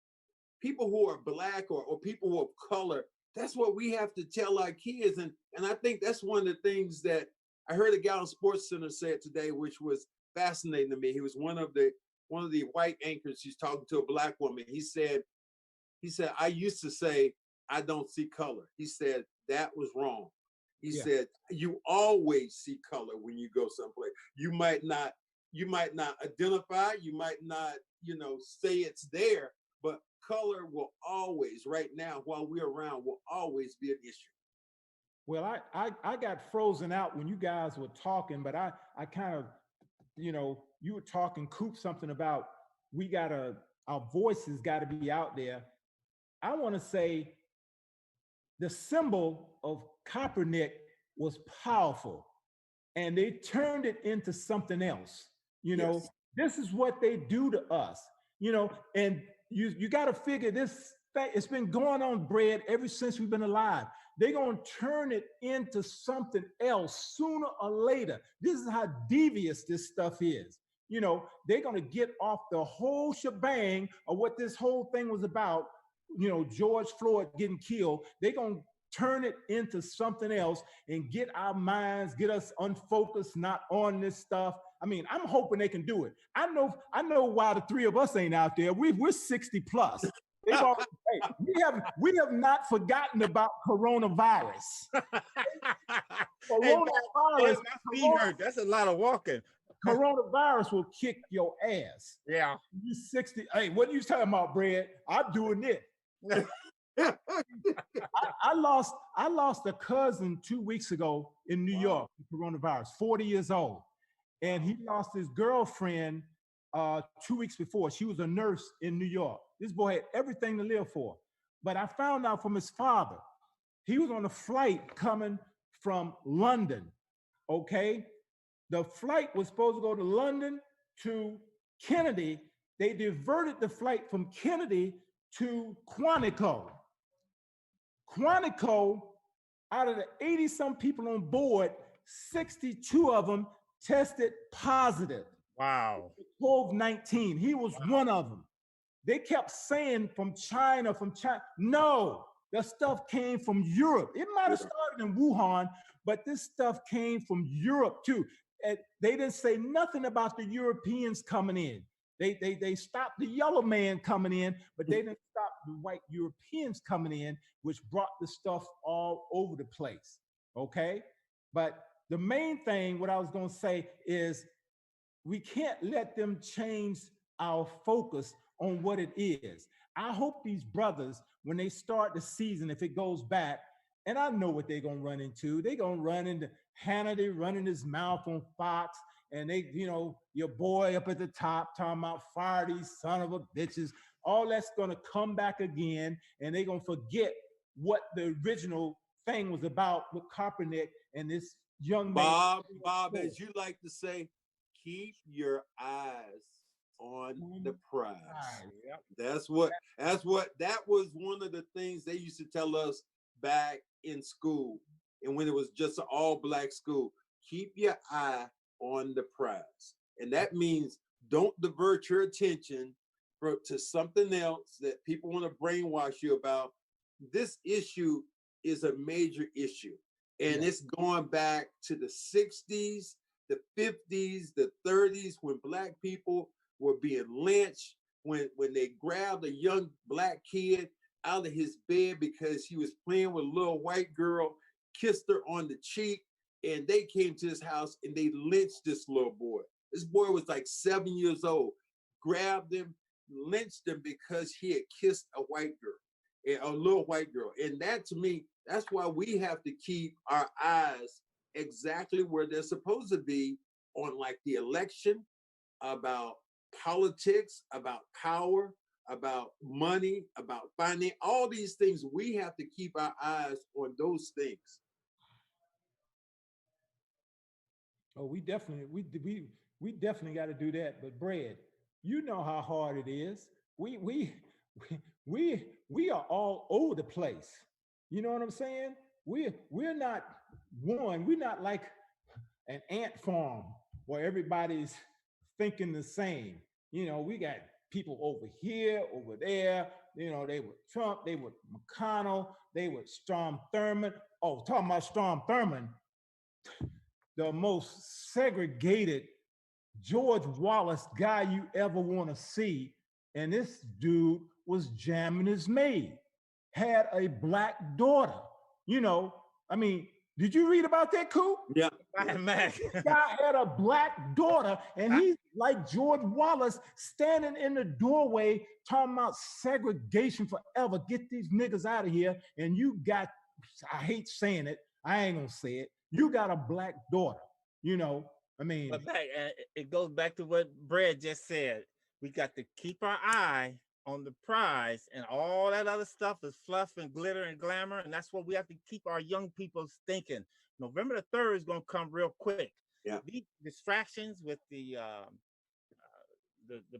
who are black or people who are of color, that's what we have to tell our kids. And I think that's one of the things that I heard a guy on Sports Center say today, which was fascinating to me. He was one of the white anchors. He's talking to a black woman. He said, I used to say, I don't see color. He said, that was wrong. He said, you always see color when you go someplace. You might not identify, you might not, say it's there, but color will always, right now, while we're around, will always be an issue. Well, I got frozen out when you guys were talking, but I kind of, you were talking, Coop, something about our voices got to be out there. I want to say the symbol of Kaepernick was powerful, and they turned it into something else. Yes. This is what they do to us, and you got to figure this thing, it's been going on, Brad, ever since we've been alive. They're going to turn it into something else sooner or later. This is how devious this stuff is. They're going to get off the whole shebang of what this whole thing was about. George Floyd getting killed. They're going to turn it into something else and get our minds, get us unfocused, not on this stuff. I mean, I'm hoping they can do it. I know why the three of us ain't out there. We're 60 plus. We have not forgotten about coronavirus. Coronavirus. That's a lot of walking. Coronavirus will kick your ass. Yeah. You 60. Hey, what are you talking about, Brad? I'm doing it. I lost a cousin 2 weeks ago in New York, coronavirus, 40 years old. And he lost his girlfriend 2 weeks before. She was a nurse in New York. This boy had everything to live for. But I found out from his father, he was on a flight coming from London, okay? The flight was supposed to go to London to Kennedy. They diverted the flight from Kennedy to Quantico. Quantico, out of the 80-some people on board, 62 of them tested positive. Wow. COVID-19. He was one of them. They kept saying from China. No, the stuff came from Europe. It might have started in Wuhan, but this stuff came from Europe too. And they didn't say nothing about the Europeans coming in. They stopped the yellow man coming in, but they didn't stop the white Europeans coming in, which brought the stuff all over the place. Okay? But the main thing, what I was going to say is we can't let them change our focus on what it is. I hope these brothers, when they start the season, if it goes back, and I know what they're going to run into. They're going to run into Hannity running his mouth on Fox, and they, your boy up at the top talking about fire these son of a bitches. All that's going to come back again, and they're going to forget what the original thing was about with Kaepernick and this young man. Bob, as you like to say, keep your eyes on the prize. Yep. That was one of the things they used to tell us back in school, and when it was just an all-black school. Keep your eye on the prize, and that means don't divert your attention to something else that people want to brainwash you about. This issue is a major issue, and it's going back to the 60s, the 50s, the 30s, when black people were being lynched, when they grabbed a young black kid out of his bed because he was playing with a little white girl, kissed her on the cheek, and they came to his house and they lynched this little boy. This boy was like 7 years old, grabbed him, lynched him because he had kissed a white girl, a little white girl. And that, to me, that's why we have to keep our eyes exactly where they're supposed to be on like the election, about politics, about power, about money, about finance, all these things. We have to keep our eyes on those things. Oh, we definitely got to do that. But Brad, you know how hard it is. We are all over the place. You know what I'm saying? We're not one. We're not like an ant farm where everybody's thinking the same. You know, we got people over here, over there. You know, they were Trump, they were McConnell, they were Strom Thurmond. Oh, talking about Strom Thurmond, the most segregated George Wallace guy you ever want to see. And this dude was jamming his maid, had a black daughter. You know, I mean, did you read about that, Coop? Yeah. Mac. This guy had a black daughter, and he's like George Wallace standing in the doorway talking about segregation forever. Get these niggas out of here. And you got, I hate saying it, I ain't gonna say it. You got a black daughter, you know. I mean, But back, it goes back to what Brad just said. We got to keep our eye on the prize, and all that other stuff is fluff and glitter and glamour, and that's what we have to keep our young people thinking. November the 3rd is going to come real quick. Yeah. These distractions with the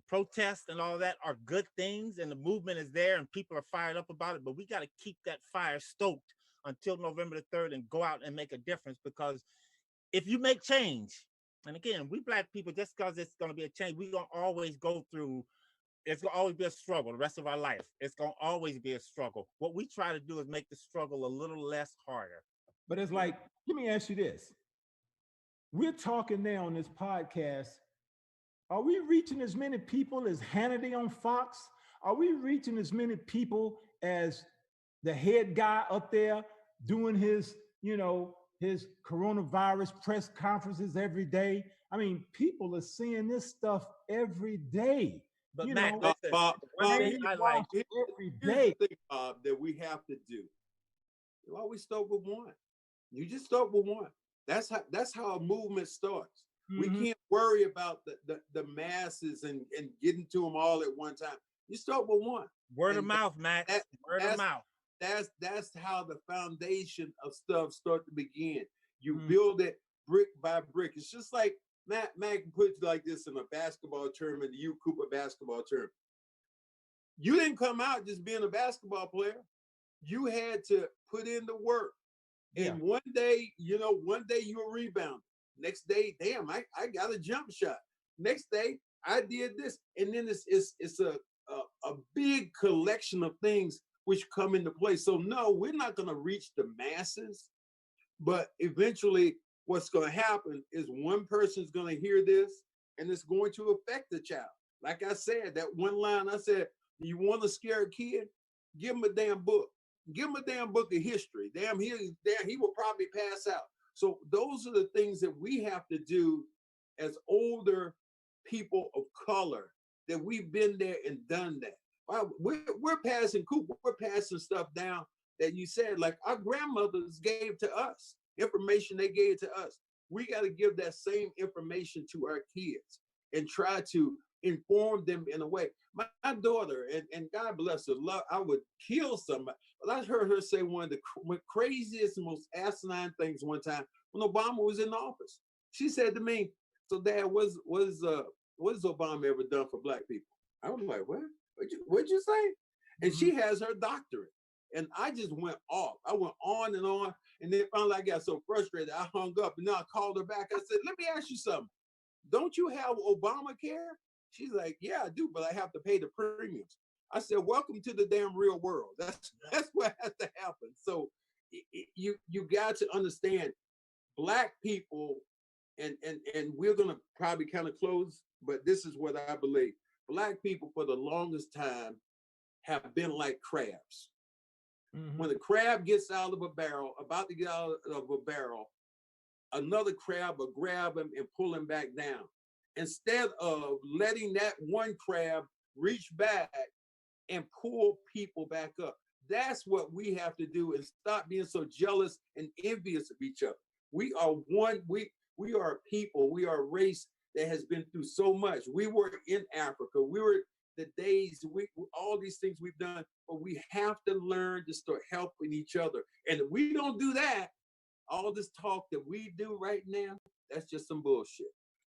protests and all that are good things, and the movement is there, and people are fired up about it. But we got to keep that fire stoked until November the 3rd and go out and make a difference. Because if you make change, and again, we black people, just because it's going to be a change, we're going to always go through, it's going to always be a struggle the rest of our life. It's going to always be a struggle. What we try to do is make the struggle a little less harder. but it's like, let me ask you this. We're talking now on this podcast. Are we reaching as many people as Hannity on Fox? Are we reaching as many people as the head guy up there doing his, you know, his coronavirus press conferences every day? I mean, people are seeing this stuff every day. But you Mac, know, listen, Bob, one thing I like, every here's day. the thing, Bob, that we have to do. You always start with one. You just start with one. That's how a movement starts. We can't worry about the masses and getting to them all at one time. You start with one. word of mouth, Max. Word of mouth. That's how the foundation of stuff start to begin. You build it brick by brick. It's just like Mac puts it like this in a basketball term, in the U Cooper basketball term. You didn't come out just being a basketball player. You had to put in the work. Yeah. And one day you were rebounding. Next day, damn, I got a jump shot. Next day, I did this. And then it's a big collection of things which come into play. So no, we're not going to reach the masses, but eventually what's going to happen is one person's going to hear this and it's going to affect the child. Like I said, that one line I said, you want to scare a kid? Give him a damn book. Give him a damn book of history. Damn, he will probably pass out. So those are the things that we have to do as older people of color, that we've been there and done that. We're passing stuff down that you said, like our grandmothers gave to us, information they gave to us. We got to give that same information to our kids and try to inform them in a way. My daughter, and God bless her, I would kill somebody. But I heard her say one of the craziest, most asinine things one time when Obama was in office. She said to me, "So, Dad, what has Obama ever done for black people?" I was like, "What? What'd you say?" And she has her doctorate. And I just went off. I went on, and then finally I got so frustrated, I hung up. And then I called her back. I said, "Let me ask you something. Don't you have Obamacare?" She's like, "Yeah, I do, but I have to pay the premiums." I said, "Welcome to the damn real world." That's what has to happen. So you got to understand, black people, and we're gonna probably kind of close, but this is what I believe. Black people for the longest time have been like crabs. When a crab gets out of a barrel, about to get out of a barrel, another crab will grab him and pull him back down. Instead of letting that one crab reach back and pull people back up. That's what we have to do, and stop being so jealous and envious of each other. We are one. We are a people. We are a race that has been through so much. We were in Africa. We were the days. We all these things we've done, but we have to learn to start helping each other. And if we don't do that, all this talk that we do right now, that's just some bullshit.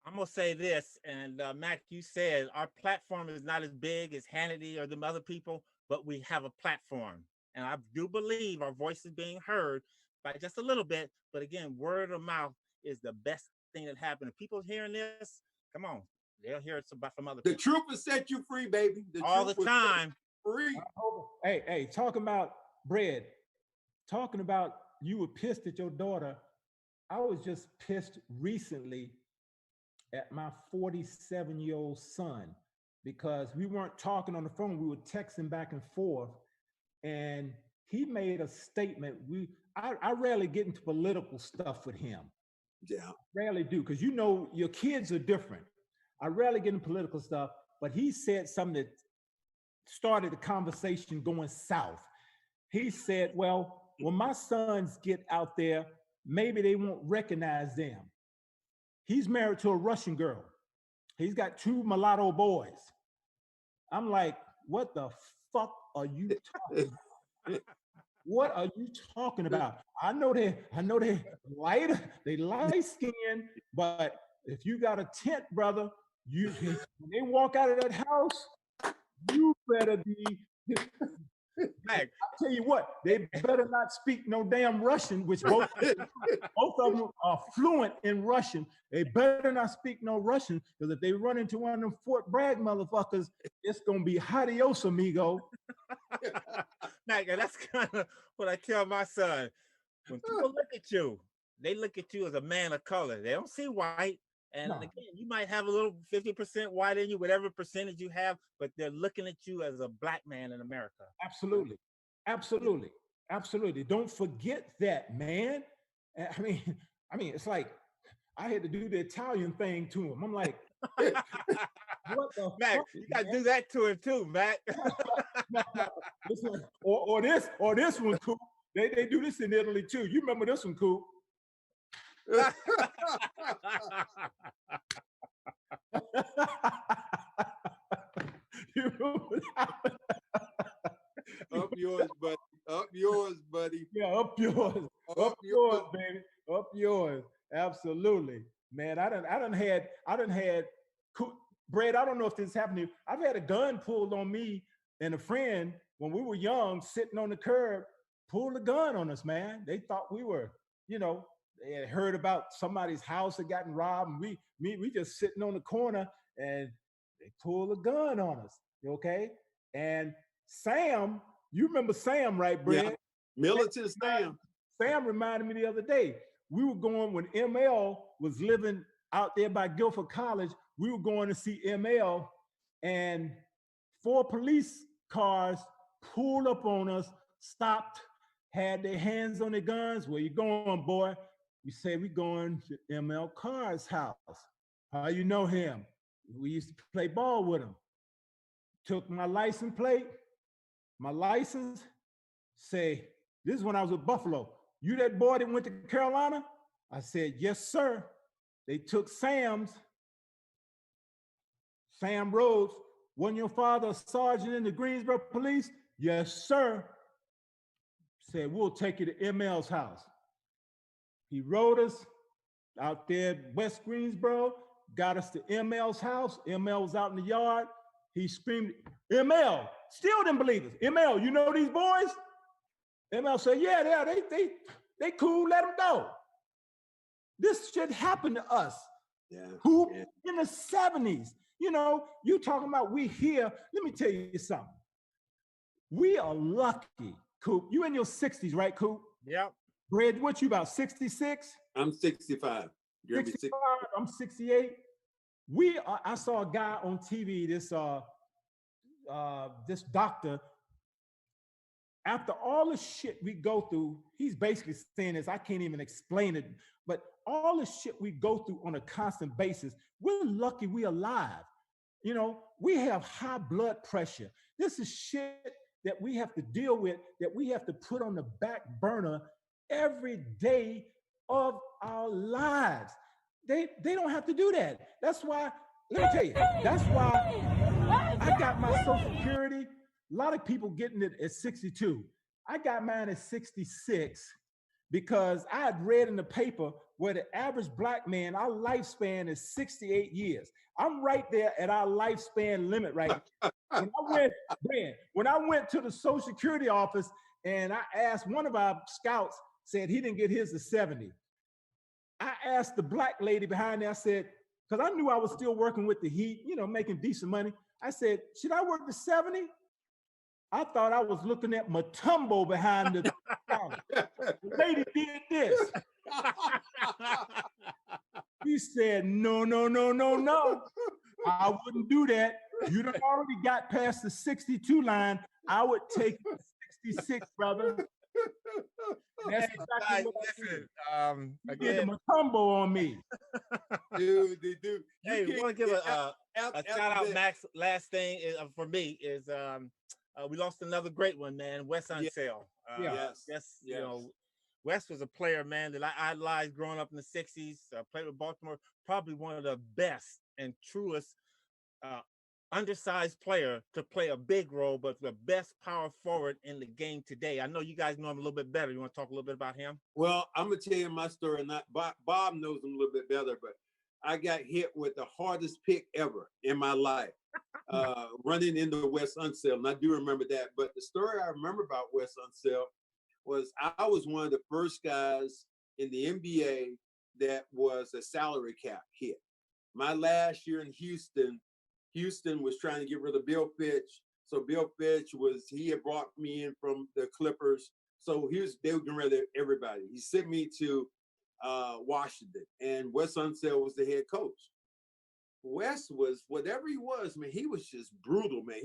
I'm gonna say this, and Mac, you said our platform is not as big as Hannity or them other people, but we have a platform, and I do believe our voice is being heard by just a little bit. But again, word of mouth is the best thing that happened. If people hearing this, come on, they'll hear it from other The people. truth will set you free, baby. The All truth the time. Free. Hey, talking about bread, talking about you were pissed at your daughter. I was just pissed recently at my 47-year-old son because we weren't talking on the phone. We were texting back and forth, and he made a statement. I rarely get into political stuff with him. Yeah, Rarely do, because you know your kids are different. I rarely get into political stuff, but he said something that started the conversation going south. He said, well, when my sons get out there, maybe they won't recognize them. He's married to a Russian girl. He's got 2 mulatto boys. I'm like, what the fuck are you talking about? What are you talking about? I know they light skinned, but if you got a tent, brother, when they walk out of that house, you better be. I tell you what, they better not speak no damn Russian, which both of them are fluent in Russian. They better not speak no Russian, because if they run into one of them Fort Bragg motherfuckers, it's gonna be adios, amigo. Mac, that's kind of what I tell my son. When people look at you, they look at you as a man of color. They don't see white. And again, you might have a little 50% white in you, whatever percentage you have, but they're looking at you as a black man in America. Absolutely. Absolutely. Absolutely. Don't forget that, man. I mean, it's like I had to do the Italian thing to him. I'm like, what the Mac, fuck, you got to do that to him too, Mac. No. Listen, or this one, Coop. They do this in Italy too. You remember this one, Coop? Up yours, buddy. Up yours, buddy. Yeah, up yours. Up yours, baby. Up yours. Absolutely, man. I done had Brad. I don't know if this happened to you. I've had a gun pulled on me and a friend when we were young, sitting on the curb, pulled a gun on us, man. They thought we were, they had heard about somebody's house had gotten robbed, and we just sitting on the corner, and they pulled a gun on us. Okay, and Sam, you remember Sam, right, Brad? Yeah. Militant Sam. Sam reminded me the other day. We were going when ML was living out there by Guilford College. We were going to see ML, and 4 police cars pulled up on us, stopped, had their hands on their guns. Where you going, boy? We said we going to ML Carr's house. How you know him? We used to play ball with him. Took my license plate, my license, say, this is when I was with Buffalo. You that boy that went to Carolina? I said, yes, sir. They took Sam Rhodes. Wasn't your father a sergeant in the Greensboro police? Yes, sir. Said, we'll take you to ML's house. He rode us out there at West Greensboro, got us to ML's house. ML was out in the yard. He screamed, ML, still didn't believe us. ML, you know these boys? ML said, yeah, they cool, let them go. This shit happened to us. Yeah. Who in the 70s? You talking about we here. Let me tell you something. We are lucky, Coop. You in your 60s, right, Coop? Yep. Brad, what you about, 66? I'm 65. You're 65, I'm 68. I saw a guy on TV, this doctor. After all the shit we go through, he's basically saying this, I can't even explain it, but all the shit we go through on a constant basis, we're lucky we alive. We have high blood pressure. This is shit that we have to deal with, that we have to put on the back burner every day of our lives. They don't have to do that. That's why, let me tell you, that's why I got my Social Security. A lot of people getting it at 62. I got mine at 66 because I had read in the paper where the average black man, our lifespan is 68 years. I'm right there at our lifespan limit right now. When I went to the Social Security office and I asked, one of our scouts said he didn't get his to 70. I asked the black lady behind there, I said, because I knew I was still working with the heat, making decent money. I said, should I work to 70? I thought I was looking at Matumbo behind the counter. The lady did this. He said, no. I wouldn't do that. You done already got past the 62 line. I would take 66, brother. That's exactly what I did. Again, did the Matumbo on me. Dude. Hey, we want to give a shout out, Max. Last thing for me is we lost another great one, man. Wes Unseld. Yes. Wes was a player, man, that I idolized growing up in the 60s. Played with Baltimore. Probably one of the best and truest undersized player to play a big role, but the best power forward in the game today. I know you guys know him a little bit better. You want to talk a little bit about him? Well, I'm going to tell you my story. Bob knows him a little bit better, but I got hit with the hardest pick ever in my life, running into Wes Unseld. And I do remember that. But the story I remember about Wes Unseld was I was one of the first guys in the NBA that was a salary cap hit. My last year in Houston was trying to get rid of Bill Fitch. So Bill Fitch he had brought me in from the Clippers. So they were getting rid of everybody. He sent me to Washington, and Wes Unseld was the head coach. Wes was, whatever he was, man, he was just brutal, man.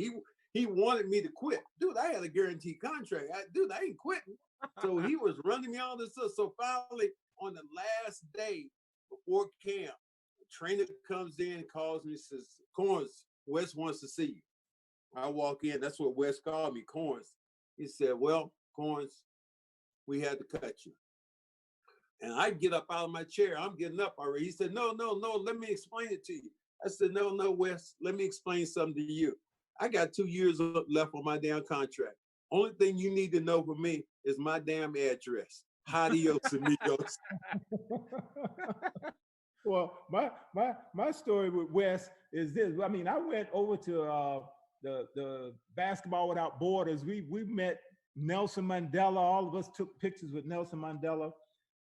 He wanted me to quit. Dude, I had a guaranteed contract. I ain't quitting. So he was running me all this stuff. So finally, on the last day before camp, the trainer comes in and calls me and says, Corns, Wes wants to see you. I walk in. That's what Wes called me, Corns. He said, well, Corns, we had to cut you. And I get up out of my chair. I'm getting up already. He said, no, let me explain it to you. I said, no, Wes, let me explain something to you. I got 2 years left on my damn contract. Only thing you need to know from me is my damn address. Adios, amigos. Well, my story with Wes is this. I mean, I went over to the Basketball Without Borders. We met Nelson Mandela. All of us took pictures with Nelson Mandela.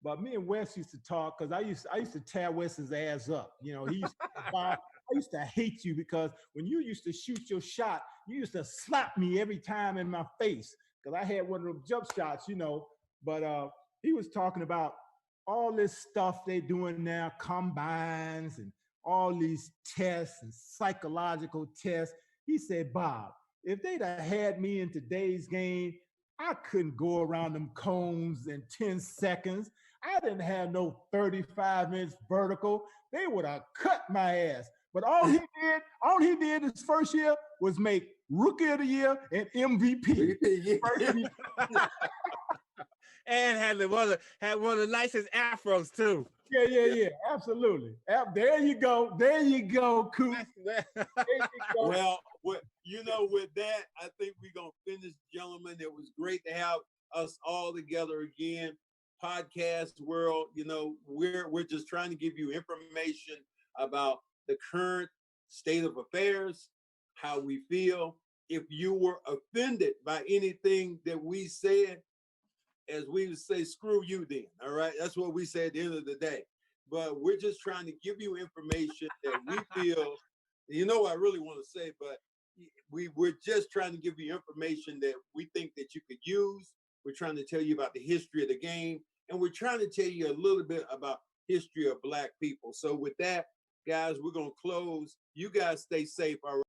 But me and Wes used to talk because I used to tear Wes's ass up. He used to I used to hate you because when you used to shoot your shot, you used to slap me every time in my face because I had one of them jump shots, But he was talking about all this stuff they're doing now, combines and all these tests and psychological tests. He said, Bob, if they'd have had me in today's game, I couldn't go around them cones in 10 seconds. I didn't have no 35 minutes vertical. They would have cut my ass. But all he did his first year was make Rookie of the Year and MVP. And had one of the nicest afros too. Yeah, absolutely. There you go, Coop. Well, with that, I think we're gonna finish, gentlemen. It was great to have us all together again. Podcast world, we're just trying to give you information about the current state of affairs, how we feel. If you were offended by anything that we said, as we would say, screw you then, all right? That's what we say at the end of the day. But we're just trying to give you information that we feel, I really want to say, but we're just trying to give you information that we think that you could use. We're trying to tell you about the history of the game, and we're trying to tell you a little bit about history of Black people. So with that, guys, we're going to close. You guys stay safe, all right?